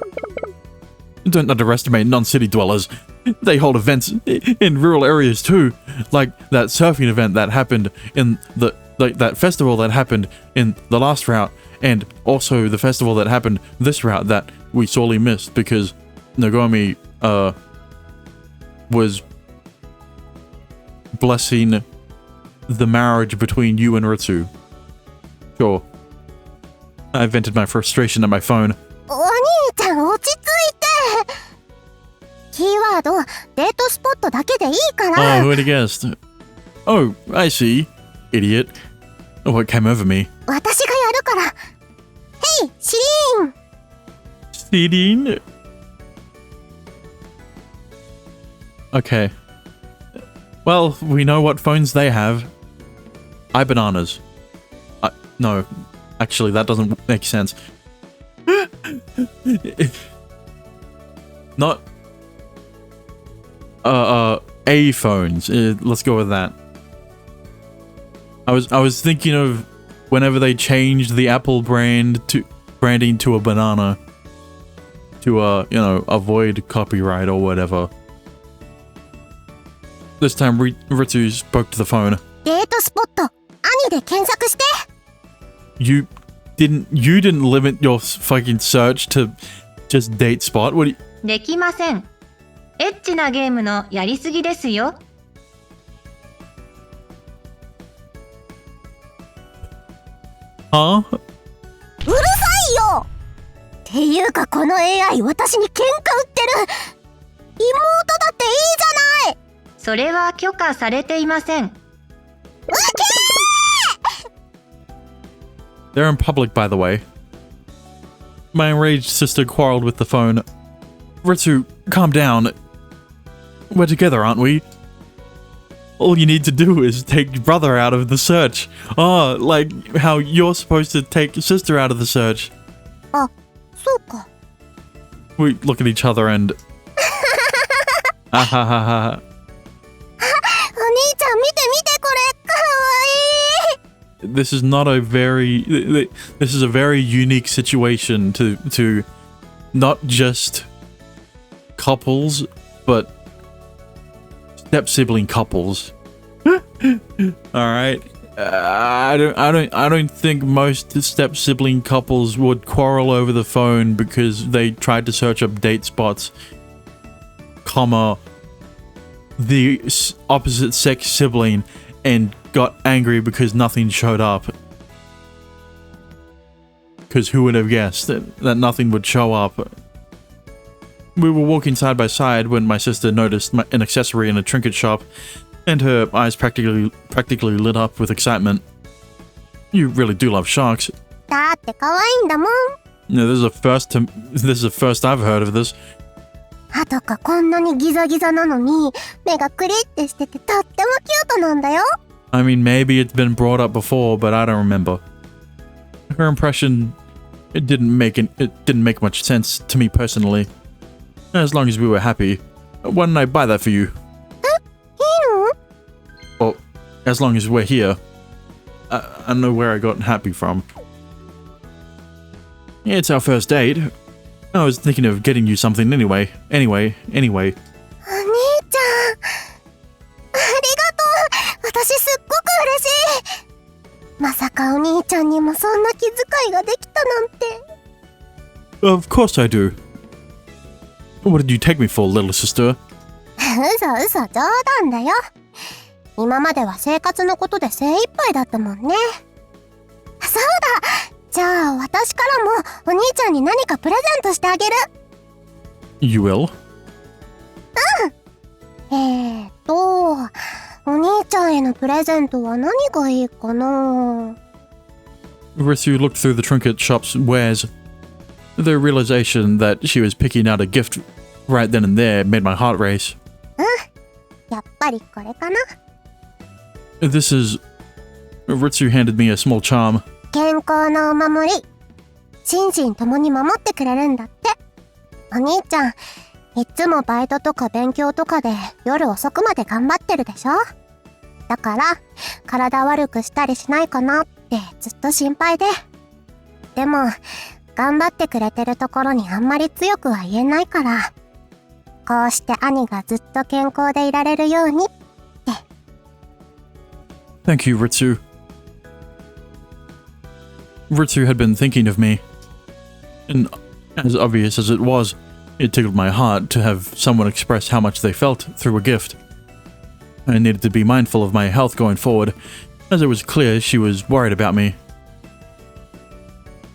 Don't underestimate non-city dwellers. They hold events in rural areas too, like that surfing event that happened in that festival that happened in the last route, and also the festival that happened this route that we sorely missed because Nagomi was blessing the marriage between you and Ritsu. Sure. I vented my frustration at my phone. お兄ちゃん落ち着いて。キーワードデートスポットだけでいいから。Oh, who would have guessed? Oh, I see. Idiot. What came over me? 私がやるから。ヘイ、シリーン。Sitting? Okay. Well, we know what phones they have. iBananas. No, actually, that doesn't make sense. Not... A phones. Let's go with that. I was thinking of whenever they changed the Apple branding to a banana. to, avoid copyright or whatever. This time, Ritsu spoke to the phone. デートスポット、兄で検索して。You didn't limit your fucking search to just date spot? What do you... できません。エッチなゲームのやりすぎですよ。Huh? うるさいよ。っていうかこの AI 私に喧嘩売ってる。妹だっていいじゃない。それは許可されていません。They're in public, by the way. My enraged sister quarreled with the phone. Ritsu, calm down. We're together, aren't we? All you need to do is take brother out of the search. Oh, like how you're supposed to take sister out of the search. あ、そうか。 We look at each other and... あははは。お兄ちゃん見て見てこれ、かわいい。 This is not a very... This is a very unique situation to not just couples, but step-sibling couples. Alright. I don't think most step-sibling couples would quarrel over the phone because they tried to search up date spots, comma, the opposite sex sibling and got angry because nothing showed up. Because who would have guessed that nothing would show up? We were walking side by side when my sister noticed an accessory in a trinket shop, and her eyes practically lit up with excitement. You really do love sharks. だって可愛いんだもん。 No, this is the first I've heard of this. 歯とかこんなにギザギザなのに目がクリってしててとってもキュートなんだよ。 I mean, maybe it's been brought up before, but I don't remember. Her impression, it didn't make much sense to me personally. As long as we were happy. Why didn't I buy that for you? いいの？ Well, as long as we're here. I don't know where I got happy from. Yeah, it's our first date. I was thinking of getting you something anyway. Anyway. お兄ちゃん、ありがとう。私すっごく嬉しい。まさかお兄ちゃんにもそんな気遣いができたなんて。 Of course I do. What did you take me for, little sister? 嘘、冗談だよ。今までは生活のことで精一杯だったもんね。そうだ。じゃあ私からもお兄ちゃんに何かプレゼントしてあげる。 You will? お兄ちゃんへのプレゼントは何がいいかな。 Ritsu looked through the trinket shop's wares. The realization that she was picking out a gift right then and there made my heart race. やっぱりこれかな。 This is... Ritsu handed me a small charm. 健康のお守り。心身ともに守ってくれるんだって。お兄ちゃん、いつもバイトとか勉強とかで夜遅くまで頑張ってるでしょ。だから体悪くしたりしないかなってずっと心配で。でも頑張ってくれてるところにあんまり強くは言えないから、こうして兄がずっと健康でいられるようにって。 Thank you, Ritsu. Ritsu had been thinking of me. And as obvious as it was, it tickled my heart to have someone express how much they felt through a gift. I needed to be mindful of my health going forward, as it was clear she was worried about me.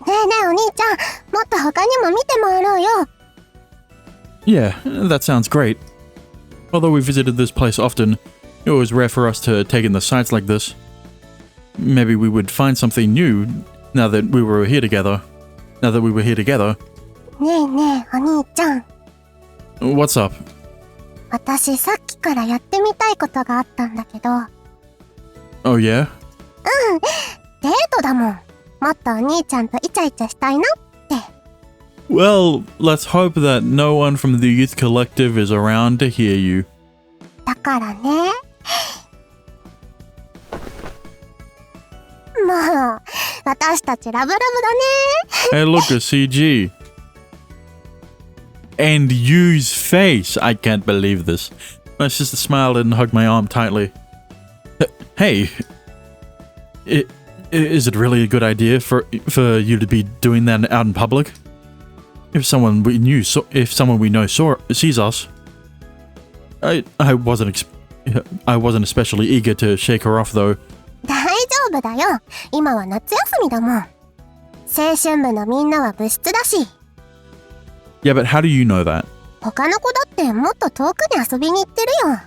ねえねえお兄ちゃん、もっと他にも見て回ろうよ。 Yeah, that sounds great. Although we visited this place often, it was rare for us to take in the sights like this. Maybe we would find something new now that we were here together. ねえねえお兄ちゃん、 What's up? 私さっきからやってみたいことがあったんだけど。 Oh yeah? デートだもん。もっとお兄ちゃんとイチャイチャしたいなって。 Well, let's hope that no one from the youth collective is around to hear you. だからね。もう、私たちラブラブだね。 Hey, look, a CG. and you's face. I can't believe this. My sister smiled and hugged my arm tightly. Hey, is it really a good idea for you to be doing that out in public? If someone we know sees us, I wasn't especially eager to shake her off though. 大丈夫だよ。今は夏休みだもん。青春部のみんなは部室だし。Yeah, but how do you know that? 他の子だってもっと遠くに遊びに行ってるよ。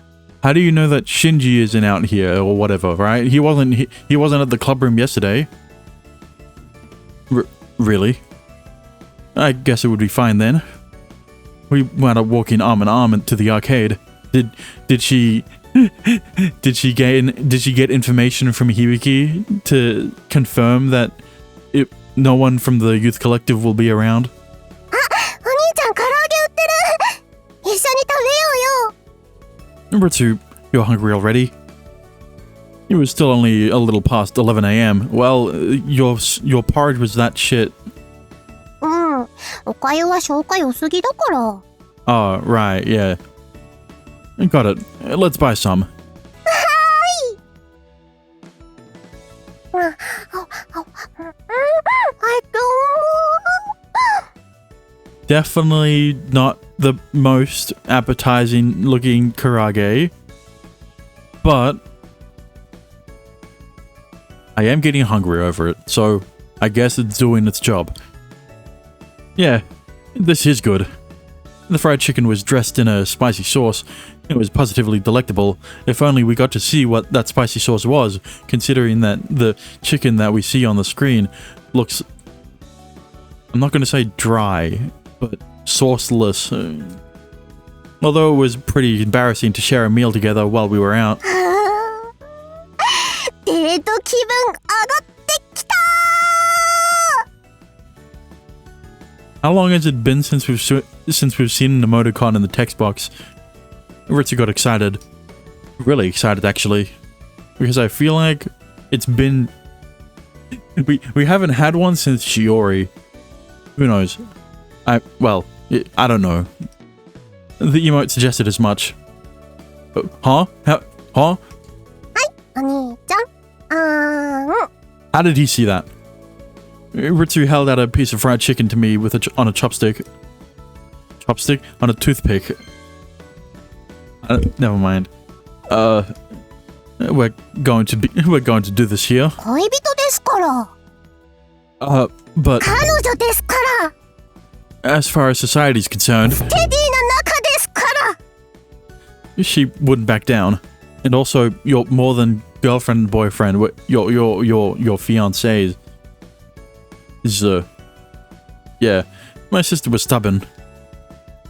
How do you know that Shinji isn't out here or whatever, right? He wasn't at the club room yesterday. Really? I guess it would be fine then. We wound up walking arm in arm to the arcade. Did she get information from Hibiki to confirm that no one from the youth collective will be around? お兄ちゃん唐揚げ売ってる。一緒に食べようよ。Ritsu, you're hungry already? It was still only a little past 11 a.m. Well, your porridge was that shit. うん。お粥は消化良すぎだから。Oh, right, yeah. Got it. Let's buy some. はい。Definitely not the most appetizing looking karage, but I am getting hungry over it, so I guess it's doing its job. Yeah, this is good. The fried chicken was dressed in a spicy sauce. It was positively delectable. If only we got to see what that spicy sauce was, considering that the chicken that we see on the screen looks, I'm not going to say dry, but sauceless. Although it was pretty embarrassing to share a meal together while we were out. デート気分上がってきた。 How long has it been since we've seen an emoticon in the text box? Ritsu got excited. Really excited, actually. Because I feel like it's been... We haven't had one since Shiori. Who knows? I don't know. The emote suggested as much. Huh? Huh? はい、お兄ちゃん。How did he see that? Ritsu held out a piece of fried chicken to me on a chopstick. Chopstick? On a toothpick. Never mind. We're going to do this here. 恋人ですから。But 彼女ですから。 as far as society's concerned, テディの中ですから。 she wouldn't back down. And also, you're more than girlfriend and boyfriend. Your fiancés. Yeah. My sister was stubborn.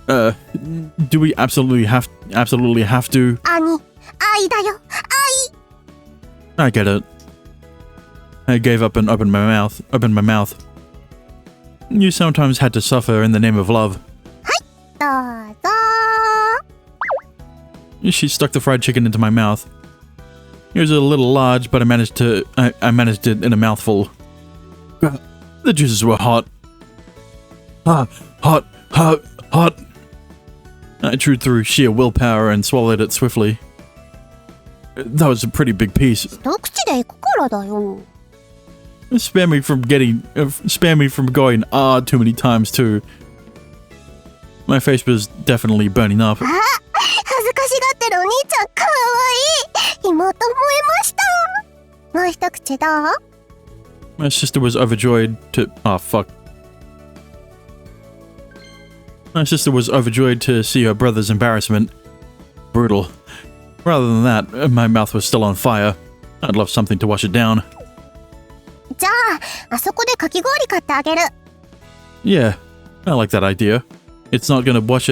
Do we absolutely have to? 兄、愛だよ、愛。 I get it. I gave up and opened my mouth. You sometimes had to suffer in the name of love. どうぞ。 She stuck the fried chicken into my mouth. It was a little large, but I managed it in a mouthful. The juices were hot. Hot. I chewed through sheer willpower and swallowed it swiftly. That was a pretty big piece. 一口で行くからだよ。 Spare me from going too many times too. My face was definitely burning up. あ、恥ずかしがってるお兄ちゃんかわいい。妹燃えました。もう一口どう？ My sister was overjoyed to... Oh, fuck. My sister was overjoyed to see her brother's embarrassment. Brutal. Rather than that, my mouth was still on fire. I'd love something to wash it down. じゃあ、あそこでかき氷買ってあげる。 Yeah, I like that idea. It's not gonna wash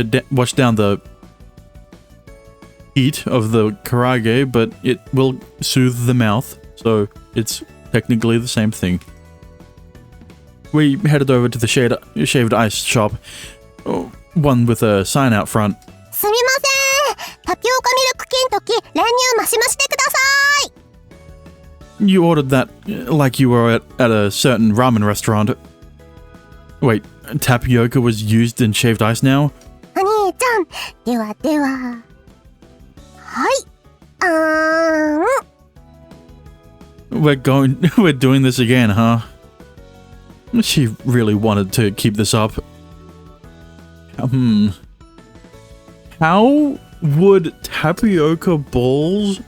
down the heat of the karage, but it will soothe the mouth, so it's technically the same thing. We headed over to the shaved ice shop, one with a sign out front. すみません。タピオカミルク金時練乳増し増してください。 You ordered that like you were at a certain ramen restaurant. Wait, tapioca was used in shaved ice now? 姉ちゃん。ではでは。はい。We're doing this again, huh? She really wanted to keep this up. How would tapioca balls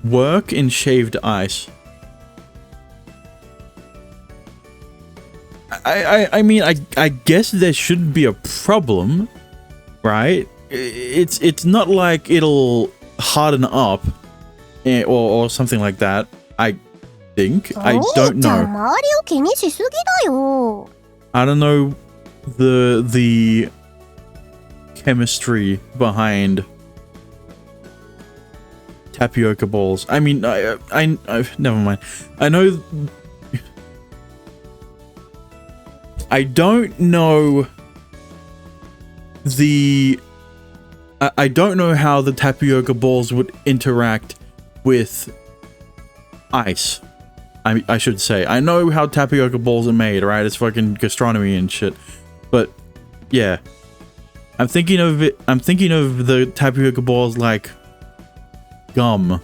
work in shaved ice? I mean, I guess there shouldn't be a problem, right? It's not like it'll harden up or something like that. I think. I don't know. 周りを気にしすぎだよ。I don't know the chemistry behind tapioca balls. I mean, I never mind. I know. I don't know I don't know how the tapioca balls would interact with ice. I should say. I know how tapioca balls are made, right? It's fucking gastronomy and shit. But yeah. I'm thinking of the tapioca balls like gum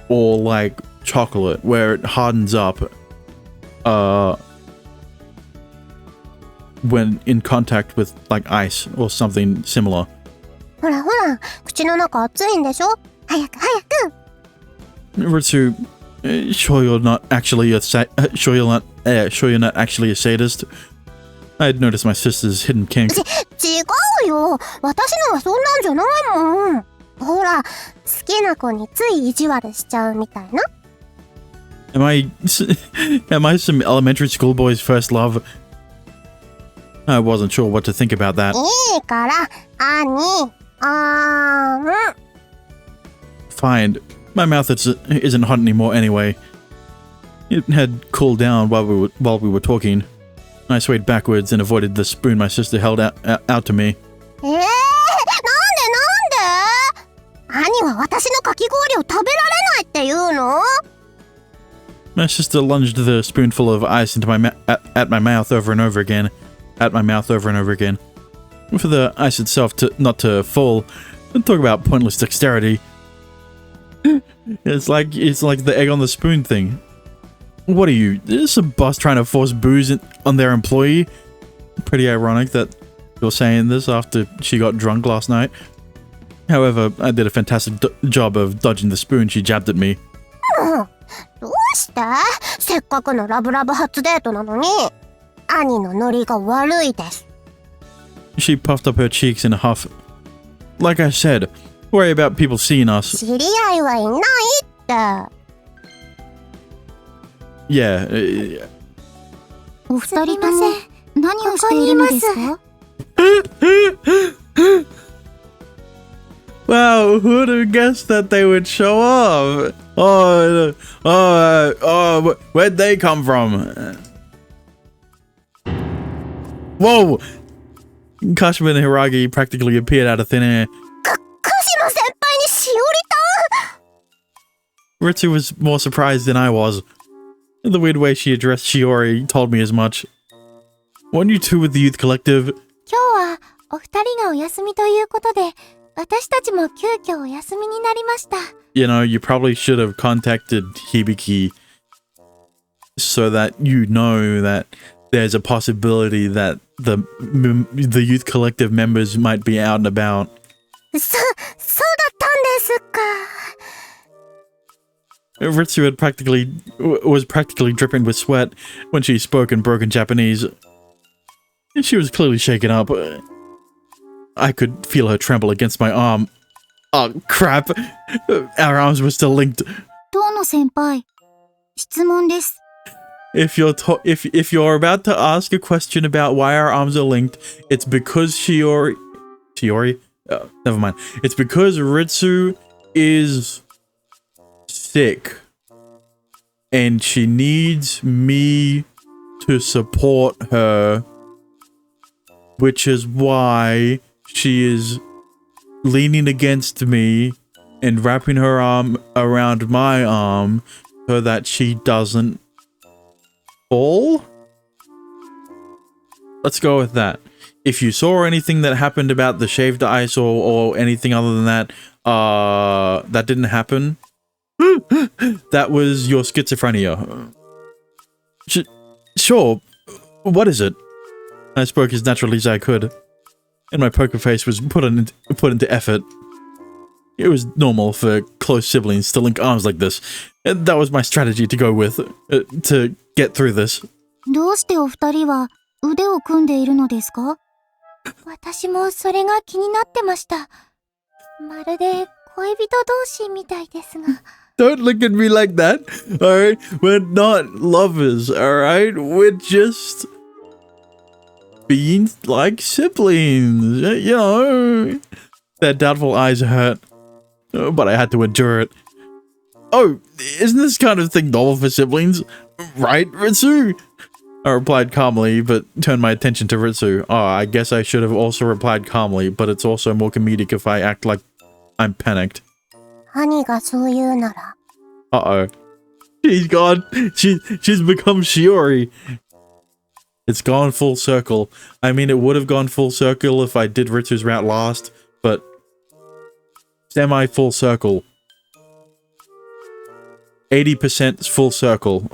or like chocolate where it hardens up when in contact with like ice or something similar. ほらほら、口の中熱いんでしょ？早く早く。Ritsu, sure you're not actually a sure you're not actually a sadist. I had noticed my sister's hidden kink. 違うよ。私のはそんなんじゃないもん。ほら、好きな子につい意地悪しちゃうみたいな。Am I some elementary school boy's first love? I wasn't sure what to think about that. いいから、兄、Fine. My mouth isn't hot anymore anyway. It had cooled down while we were talking. I swayed backwards and avoided the spoon my sister held out to me. なんで兄は私のかき氷を食べられないって言うの？ My sister lunged the spoonful of ice into at my mouth over and over again. At my mouth over and over again. For the ice itself not to fall. Talk about pointless dexterity. It's like the egg on the spoon thing. What are you? Is a boss trying to force booze on their employee? Pretty ironic that you're saying this after she got drunk last night. However, I did a fantastic job of dodging the spoon she jabbed at me. どうして？せっかくのラブラブ初デートなのに。兄のノリが悪いです。She puffed up her cheeks in a huff. Like I said, worry about people seeing us. 知り合いはいないって。Yeah. お二人とも何をしているのですか？ Wow, who would have guessed that they would show up? Where'd they come from? Whoa! Kashima and Hiragi practically appeared out of thin air. 鹿島先輩にしおりたん？ Ritsu was more surprised than I was. The weird way she addressed Shiori told me as much. Weren't you two with the youth collective? 今日はお二人がお休みということで、私たちも急遽お休みになりました。You know, you probably should have contacted Hibiki so that you know that there's a possibility that the youth collective members might be out and about. そうだったんですか。Ritsu was practically dripping with sweat when she spoke in broken Japanese. She was clearly shaken up. I could feel her tremble against my arm. Oh, crap. Our arms were still linked. 遠野先輩、質問です。If you're about to ask a question about why our arms are linked, it's because Shiori? Never mind. It's because Ritsu is sick and she needs me to support her, which is why she is leaning against me and wrapping her arm around my arm so that she doesn't fall? Let's go with that. if you saw anything that happened about the shaved ice or anything other than that, that didn't happen. That was your schizophrenia. Sure. What is it? I spoke as naturally as I could, and my poker face was put into effort. It was normal for close siblings to link arms like this. And that was my strategy to go with, to get through this. どうしてお二人は腕を組んでいるのですか？私もそれが気になってました。まるで恋人同士みたいですが。Don't look at me like that, alright? We're not lovers, alright? We're just being like siblings, you know? Their doubtful eyes hurt, but I had to endure it. Oh, isn't this kind of thing normal for siblings? Right, Ritsu? I replied calmly, but turned my attention to Ritsu. Oh, I guess I should have also replied calmly, but it's also more comedic if I act like I'm panicked. 兄がそう言うなら。Uh-oh. She's gone. She's become Shiori. It's gone full circle. I mean, it would have gone full circle if I did Ritsu's route last, but semi-full circle. 80% full circle.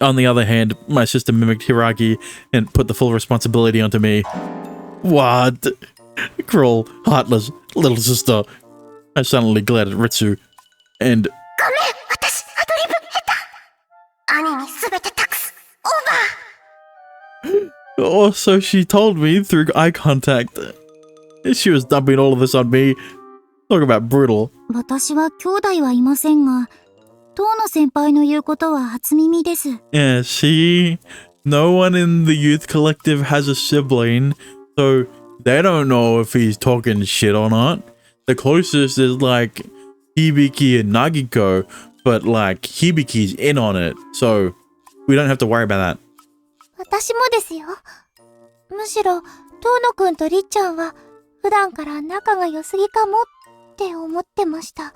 On the other hand, my sister mimicked Hiragi and put the full responsibility onto me. What? Cruel, heartless, little sister. I silently glared at Ritsu, and... ごめん、私アドリブ下手。兄にすべて託す。オーバー。 Oh, so she told me through eye contact. She was dumping all of this on me. Talk about brutal. 私は兄弟はいませんが、遠野先輩の言うことは初耳です。Yeah, see? No one in the youth collective has a sibling, so they don't know if he's talking shit or not. The closest is like Hibiki and Nagiko, but like Hibiki's in on it, so we don't have to worry about that. 私もですよ。むしろ、遠野くんとりっちゃんは、普段から仲が良すぎかもって思ってました。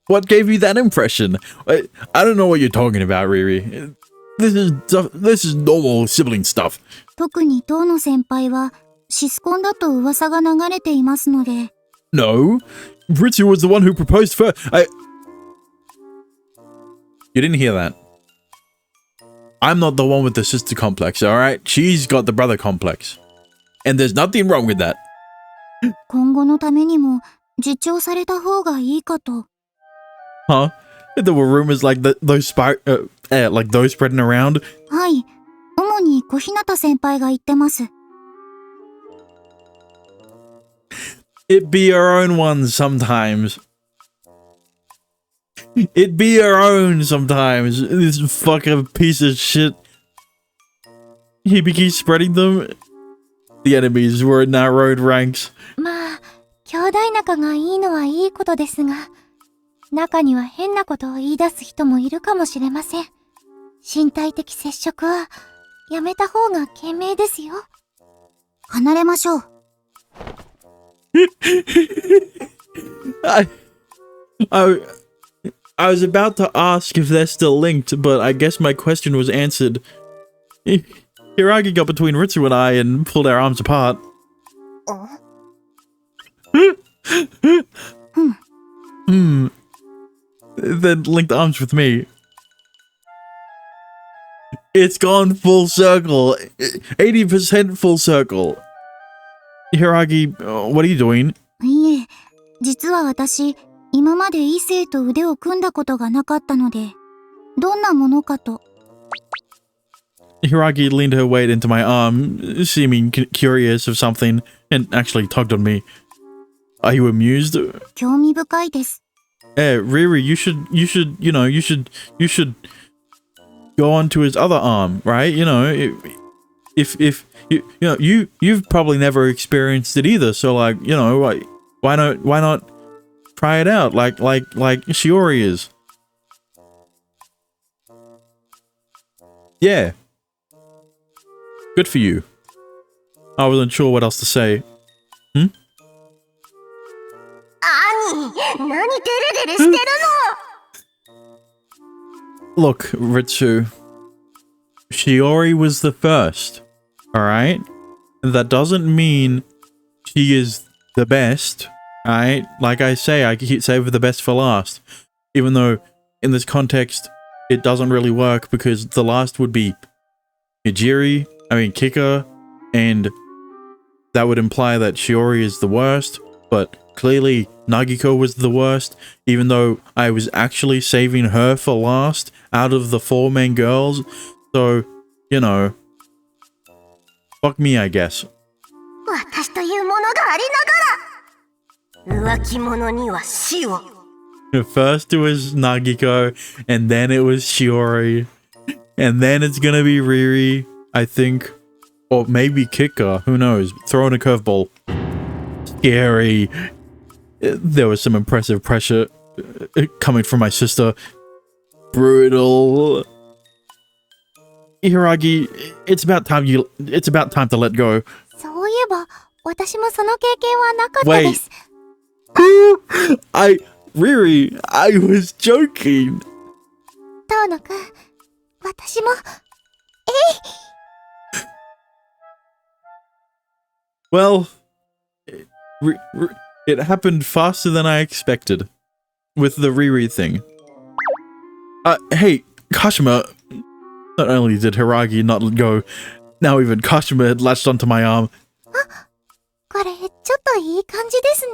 What gave you that impression? I don't know what you're talking about, Riri. This is normal sibling stuff. 特に遠野先輩は、シスコンだと噂が流れていますので。No, Ritsu was the one who proposed first. You didn't hear that. I'm not the one with the sister complex, alright? She's got the brother complex. And there's nothing wrong with that. 今後のためにも、自重された方がいいかと。Huh? There were rumors like those spreading around. はい。主に小日向先輩が言ってます。It be your own ones sometimes. It be your own sometimes. This fucking piece of shit. He keeps spreading them. The enemies were narrowed ranks. まあ、兄弟仲がいいのはいいことですが、中には変なことを言い出す人もいるかもしれません。身体的接触はやめた方が賢明ですよ。離れましょう。I was about to ask if they're still linked, but I guess my question was answered. Hiragi got between Ritsu and I and pulled our arms apart. Then linked arms with me. It's gone full circle. 80% full circle. Hiragi, what are you doing? いえ、実は私、今まで異性と腕を組んだことがなかったので、どんなものかと。Hiragi leaned her weight into my arm, seeming curious of something, and actually tugged on me. Are you amused? 興味深いです。Riri, you should go onto his other arm, right? You know, if you've probably never experienced it either, so like, you know, why not try it out like Shiori is? Yeah. Good for you. I wasn't sure what else to say. 兄、何デレデレしてるの Look, Ritsu. Shiori was the first, alright? that doesn't mean she is the best, alright? Like I say, I keep saving the best for last. Even though, in this context, it doesn't really work because the last would be Kika, and that would imply that Shiori is the worst, but clearly Nagiko was the worst, even though I was actually saving her for last out of the 4 main girls. So, you know, fuck me, I guess. 私というものがありながら浮気者には死を First it was Nagiko, and then it was Shiori, and then it's gonna be Riri, I think. Or maybe Kika, who knows? Throw in a curveball. Scary. There was some impressive pressure coming from my sister. Brutal. Hiragi, it's about time to let go. そういえば私もその経験はなかったです Riri, I was joking. 遠野くん私も Well, it happened faster than I expected with the Riri thing. Hey, Kashima. Not only did Hiragi not let go, now even Kashima had latched onto my arm. これちょっといい感じですね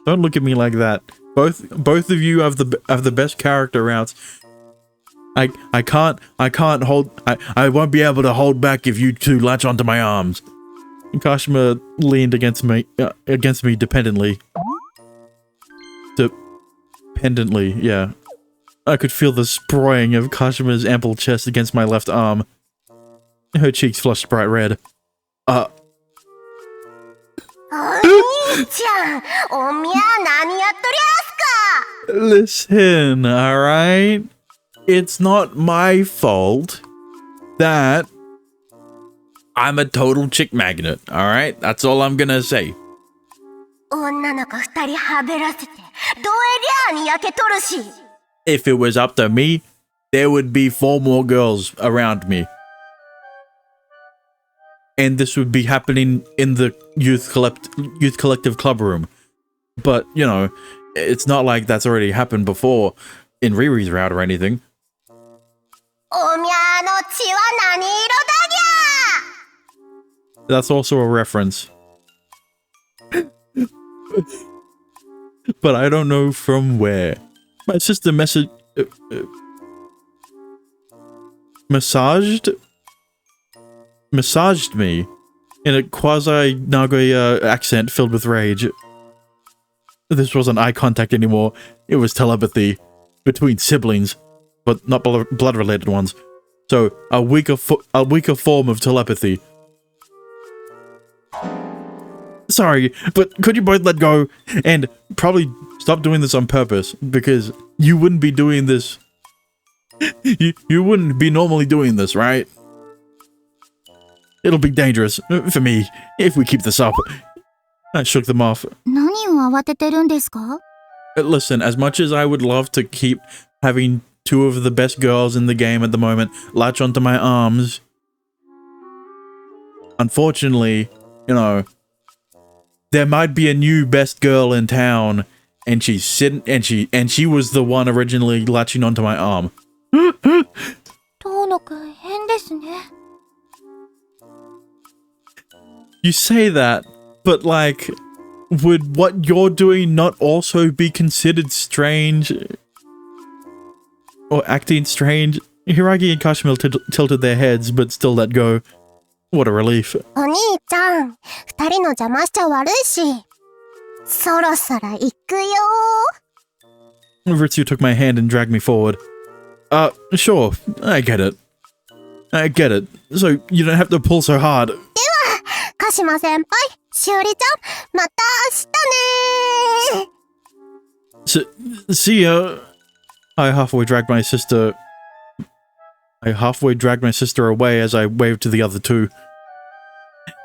Don't look at me like that. Both of you have the best character routes. I won't be able to hold back if you two latch onto my arms. Kashima leaned against me dependently. Dependently, yeah. I could feel the spraying of Kashima's ample chest against my left arm. Her cheeks flushed bright red. お兄ちゃんおみゃ何やっとりゃすか Listen, alright? It's not my fault that I'm a total chick magnet, alright? That's all I'm gonna say. 女の子2人はべらせてどえりゃに焼けとるし If it was up to me, there would be 4 more girls around me. And this would be happening in the youth collective club room. But, you know, it's not like that's already happened before in Riri's route or anything. おみゃの血は何色だぎゃ That's also a reference. But I don't know from where. My sister massaged me in a quasi-Nagoya accent filled with rage. This wasn't eye contact anymore. It was telepathy between siblings, but not blood-related ones. So a weaker form of telepathy. Sorry, but could you both let go and probably stop doing this on purpose, because you wouldn't be doing this. You wouldn't be normally doing this, right? It'll be dangerous for me if we keep this up. I shook them off. 何を慌ててるんですか Listen, as much as I would love to keep having 2 of the best girls in the game at the moment latch onto my arms, unfortunately, you know, there might be a new best girl in town, and she's sitting, and she was the one originally latching onto my arm. 遠野くん変ですね You say that, but like, would what you're doing not also be considered strange? Or acting strange? Hiragi and Kashima tilted their heads, but still let go. What a relief. お兄ちゃん2人の邪魔しちゃ悪いしそろそろ行くよ Ritsu took my hand and dragged me forward. Sure, I get it. So you don't have to pull so hard. 鹿島先輩しおりちゃんまた明日ね See ya. I halfway dragged my sister away as I waved to the other 2.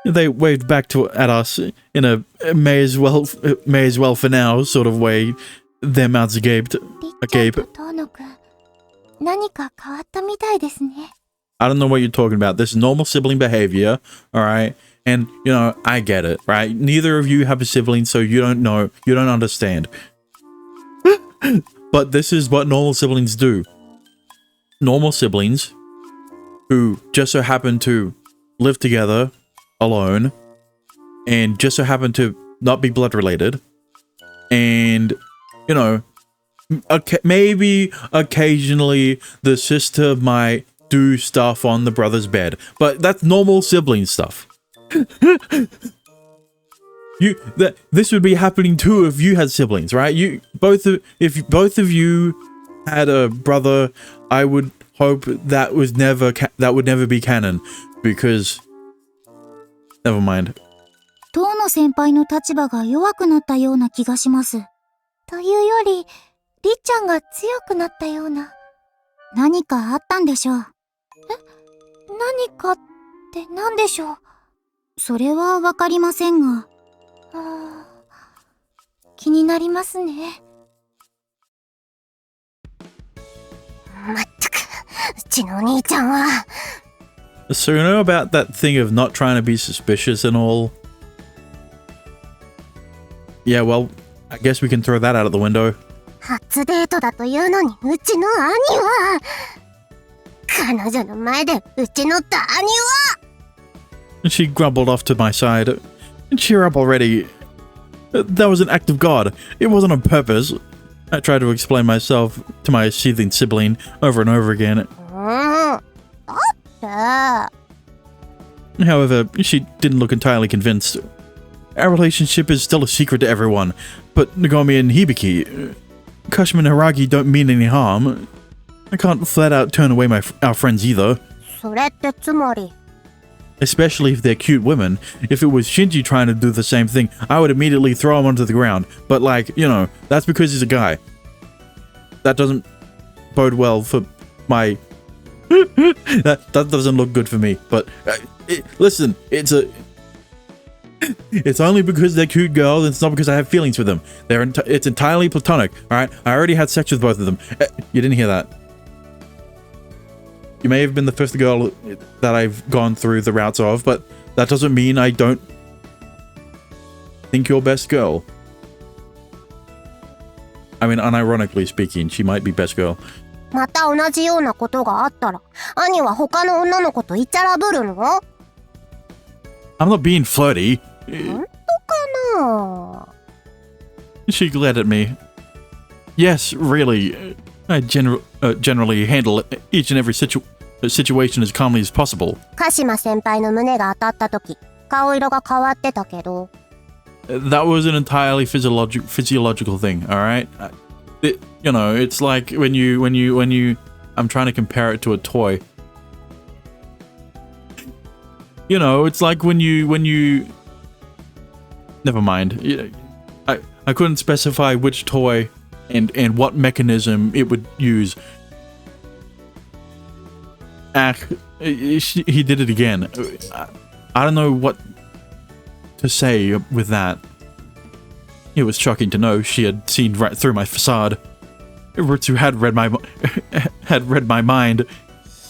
They waved back at us in a may as well for now sort of way. Their mouths agaped. りっちゃんと遠野くん何か変わったみたいですね I don't know what you're talking about. This is normal sibling behavior, alright? And, I get it, right? Neither of you have a sibling, so you don't know, you don't understand. But this is what normal siblings do. Normal siblings who just so happen to live together alone and just so happen to not be blood related and, maybe occasionally the sister might do stuff on the brother's bed, but that's normal sibling stuff. This would be happening too if you had siblings, right? If both of you had a brother, I would hope that would never be canon, because never mind. 遠野先輩の立場が弱くなったような気がします。というより、りっちゃんが強くなったような。何かあったんでしょう。何かって何でしょう。それはわかりませんが。気になりますね。まったく、うちのお兄ちゃんは。So about that thing of not trying to be suspicious and all? Yeah, well, I guess we can throw that out of the window. 初デートだというのに、うちの兄は。彼女の前で、うちの兄は。She grumbled off to my side. Cheer up already. That was an act of God. It wasn't on purpose. I tried to explain myself to my seething sibling over and over again. However, she didn't look entirely convinced. Our relationship is still a secret to everyone, but Nagomi and Hibiki, Kashima and Haragi don't mean any harm. I can't flat out turn away our friends either. それってつまり Especially if they're cute women. If it was Shinji trying to do the same thing, I would immediately throw him onto the ground. But that's because he's a guy. That doesn't bode well for my... that doesn't look good for me. But listen, it's only because they're cute girls. It's not because I have feelings for them. It's entirely platonic. All right, I already had sex with both of them. You didn't hear that. You may have been the first girl that I've gone through the routes of, but that doesn't mean I don't think you're best girl. I mean, unironically speaking, she might be best girl. また同じようなことがあったら、兄は他の女の子とイチャラブるの？ I'm not being flirty. 本当かな？ She glared at me. Yes, really. I generally handle each and every situation as calmly as possible. 鹿島先輩の胸が当たった時、顔色が変わってたけど。That was an entirely physiological thing, all right? It's like when you I'm trying to compare it to a toy. It's like when you never mind. I couldn't specify which toy and what mechanism it would use. He did it again. I don't know what to say with that. It was shocking to know she had seen right through my facade. Ritsu had read my mind.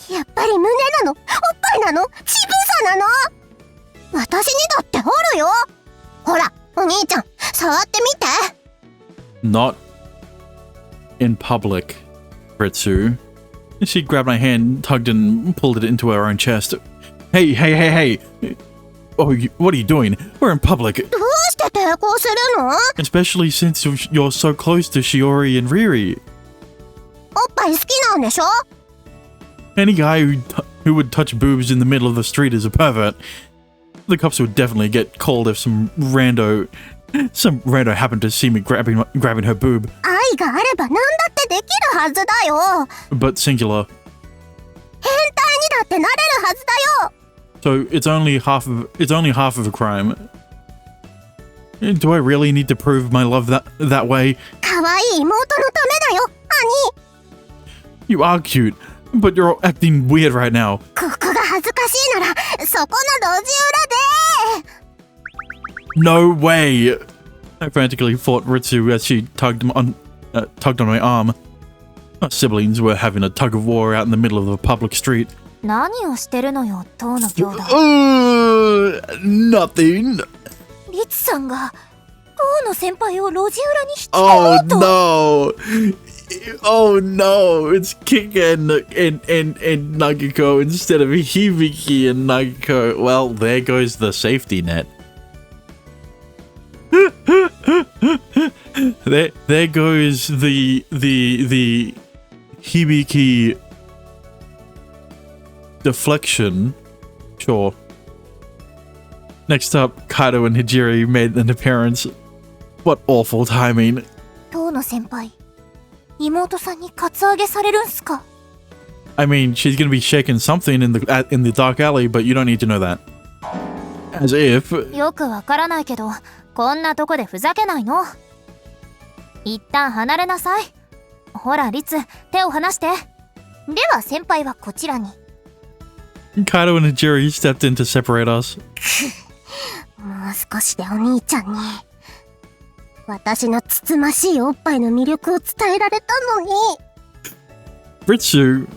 やっぱり胸なの？おっぱいなの？乳房なの？私にだってあるよ。ほら、お兄ちゃん、触ってみて。Not in public, Ritsu. She grabbed my hand, tugged and pulled it into her own chest. Hey! Oh, what are you doing? We're in public. どうして抵抗するの？ Especially since you're so close to Shiori and Riri. おっぱい好きなんでしょ？ Any guy who would touch boobs in the middle of the street is a pervert. The cops would definitely get called if some rando happened to see me grabbing her boob. 愛があれば何だってできるはずだよ。 But singular. 変態にだってなれるはずだよ。 So it's only half of a crime. Do I really need to prove my love that way? 可愛い妹のためだよ、兄。 You are cute, but you're acting weird right now. ここが恥ずかしいなら、そこの路地裏で。 No way! I frantically fought Ritsu as she tugged on my arm. Our siblings were having a tug of war out in the middle of a public street. 何をしてるのよ、当の兄弟。Nothing. リツさんが当の先輩を路地裏に引き込 Oh もうと。 no. Oh no. It's Kika and Nagiko instead of Hibiki and Nagiko. Well, there goes the safety net. There goes the Hibiki deflection. Sure. Next up, Kaido and Hijiri made an appearance. What awful timing. 当の先輩、妹さんにカツアゲされるんすか？ I mean, she's gonna be shaking something in the dark alley, but you don't need to know that. As if. よくわからないけど、こんなとこでふざけないの。一旦離れなさい。ほら、リツ、手を離して。では先輩はこちらに。Kaido and Hijiri stepped in to separate us. もう少しでお兄ちゃんに私のつつましいおっぱいの魅力を伝えられたのに。 Ritsu,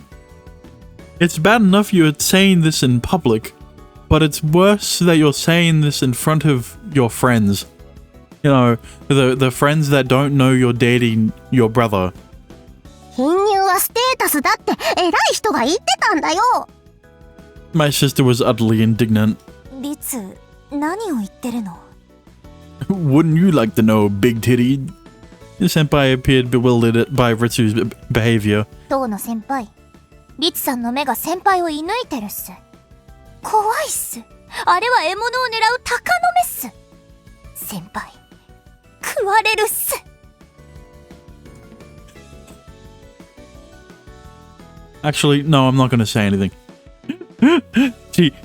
it's bad enough you're saying this in public, but it's worse that you're saying this in front of your friends. You know, the friends that don't know you're dating your brother. 貧乳はステータスだって偉い人が言ってたんだよ。 My sister was utterly indignant. リツ、何を言ってるの？ Wouldn't you like to know, big titty? Senpai appeared bewildered by Ritsu's behavior. 当の先輩、リツさんの目が先輩を射抜いてるっす。怖いっす。あれは獲物を狙う鷹の目っす。先輩、食われるっす。 Actually, no, I'm not going to say anything.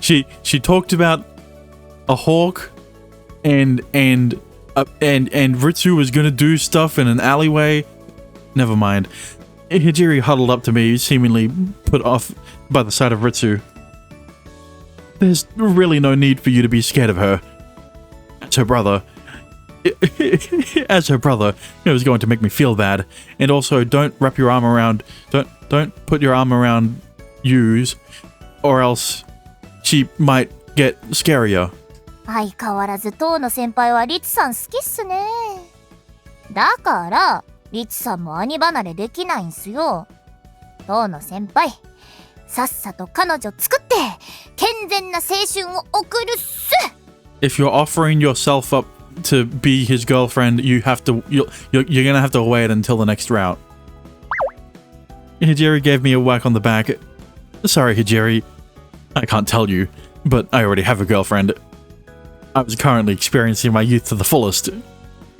She talked about a hawk and Ritsu was going to do stuff in an alleyway. Never mind. Hijiri huddled up to me, seemingly put off by the sight of Ritsu. There's really no need for you to be scared of her. As her brother. As her brother, it was going to make me feel bad. And also, don't wrap your arm around... Don't put your arm around Yu's, or else she might get scarier. 相変わらず当の先輩はリツさん好きっすね。だからリツさんも兄離れできないんすよ。当の先輩、さっさと彼女作って健全な青春を送るっす。 If you're offering yourself up to be his girlfriend, you're gonna have to wait until the next route. Hijiri gave me a whack on the back. Sorry, Hijiri. I can't tell you, but I already have a girlfriend. I was currently experiencing my youth to the fullest.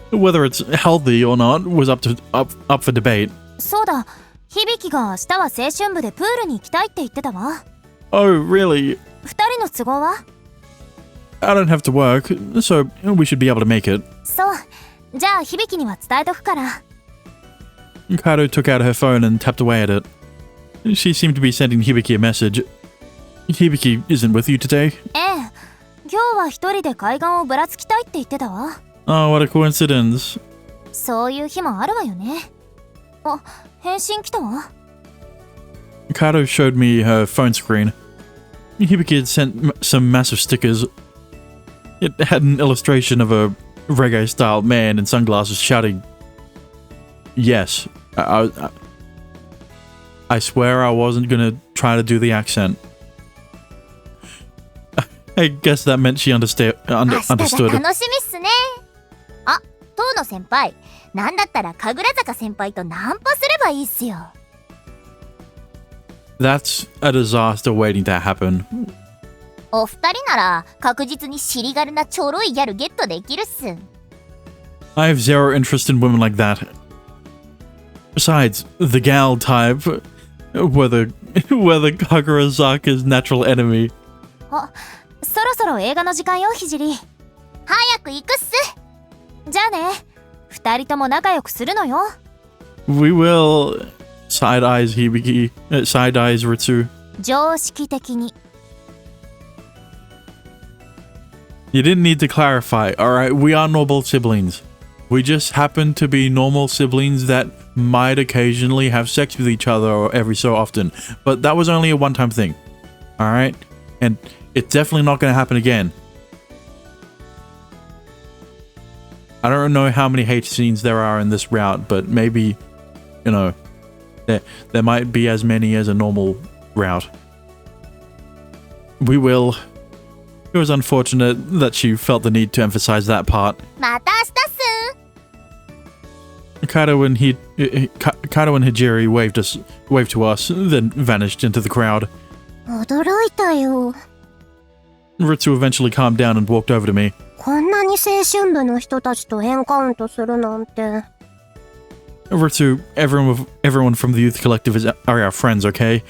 Whether it's healthy or not was up for debate. そうだ、響が明日は青春部でプールに行きたいって言ってたわ。 Oh, really? 二人の都合は？ I don't have to work, so we should be able to make it. そう、じゃあ響には伝えとくから。 Kaido took out her phone and tapped away at it. She seemed to be sending Hibiki a message. Hibiki isn't with you today? ええ、今日は一人で海岸をぶらつきたいって言ってたわ。 Oh, what a coincidence. そういう日もあるわよね。あ、返信来たわ。 Kaido showed me her phone screen. Hibiki had sent some massive stickers. It had an illustration of a reggae-style man in sunglasses shouting, "Yes." I swear I wasn't gonna try to do the accent. I guess that meant she understood. 明日が楽しみっすね。あ、当の先輩、なんだったら神楽坂先輩とナンパすればいいっすよ。 That's a disaster waiting to happen. お二人なら確実に尻軽なちょろいギャルゲットできるっす。 I have zero interest in women like that. Besides, the gal type, whether Kagurazaka's natural enemy. あ、そろそろ映画の時間よ、ひじり。早く行くっす。じゃあね、二人とも仲良くするのよ。 We will. Side eyes Hibiki. Side eyes Ritsu. 常識的に。 You didn't need to clarify, alright? We are normal siblings. We just happen to be normal siblings that might occasionally have sex with each other every so often. But that was only a one-time thing. Alright? And it's definitely not going to happen again. I don't know how many hate scenes there are in this route, but maybe, you know, there might be as many as a normal route. We will. It was unfortunate that she felt the need to emphasize that part. また明日っす。 Kaido and Hijiri waved to us, then vanished into the crowd. 驚いたよ。 Ritsu eventually calmed down and walked over to me. こんなに青春部の人たちとエンカウントするなんて。 Ritsu, everyone from the youth collective are our friends, okay?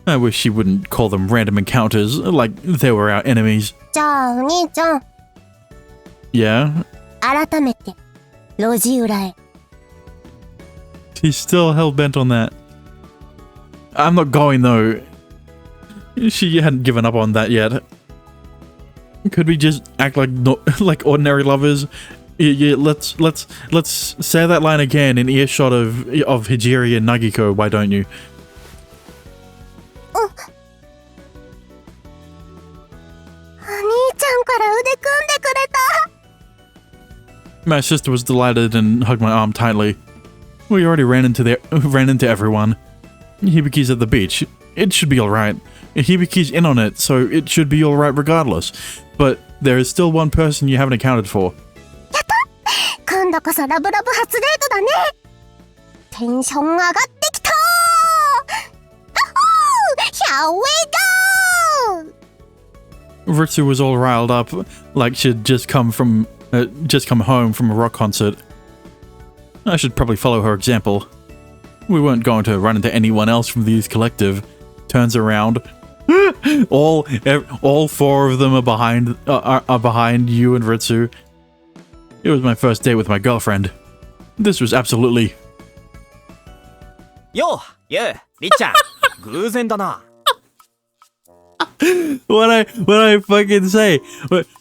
I wish she wouldn't call them random encounters, like they were our enemies. じゃあお兄ちゃん、 Yeah? 改めて路地裏へ。 She's still hell-bent on that. I'm not going, though. She hadn't given up on that yet. Could we just act like ordinary lovers? Yeah, let's say that line again in earshot of Hijiri and Nagiko, why don't you? お兄ちゃんから腕組んでくれた。 My sister was delighted and hugged my arm tightly. We already ran into everyone. Hibiki's at the beach. It should be alright. Hibiki's in on it, so it should be alright regardless. But there is still one person you haven't accounted for. 今度こそラブラブ初デートだね。テンション上がってきた。Here we go! Ritsu was all riled up, like she'd just come home from a rock concert. I should probably follow her example. We weren't going to run into anyone else from the youth collective. Turns around. all four of them are behind you and Ritsu. It was my first date with my girlfriend. This was absolutely... Yo, yeah, りっちゃん、偶然だな。What I fucking say?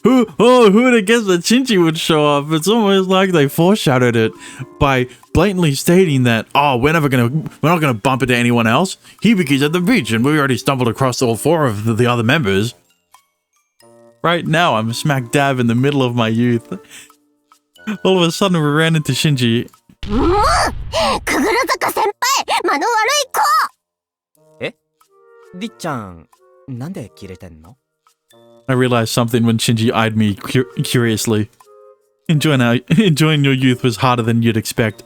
Who would have guessed that Shinji would show up? It's almost like they foreshadowed it by blatantly stating that, oh, we're not gonna bump into anyone else. Hibiki's at the beach, and we already stumbled across all four of the other members. Right now, I'm smack dab in the middle of my youth. All of a sudden, we ran into Shinji. もうくぐる坂先輩、間の悪い子。え、りっちゃん、なんでキレてんの？ I realized something when Shinji eyed me curiously. Enjoying your youth was harder than you'd expect.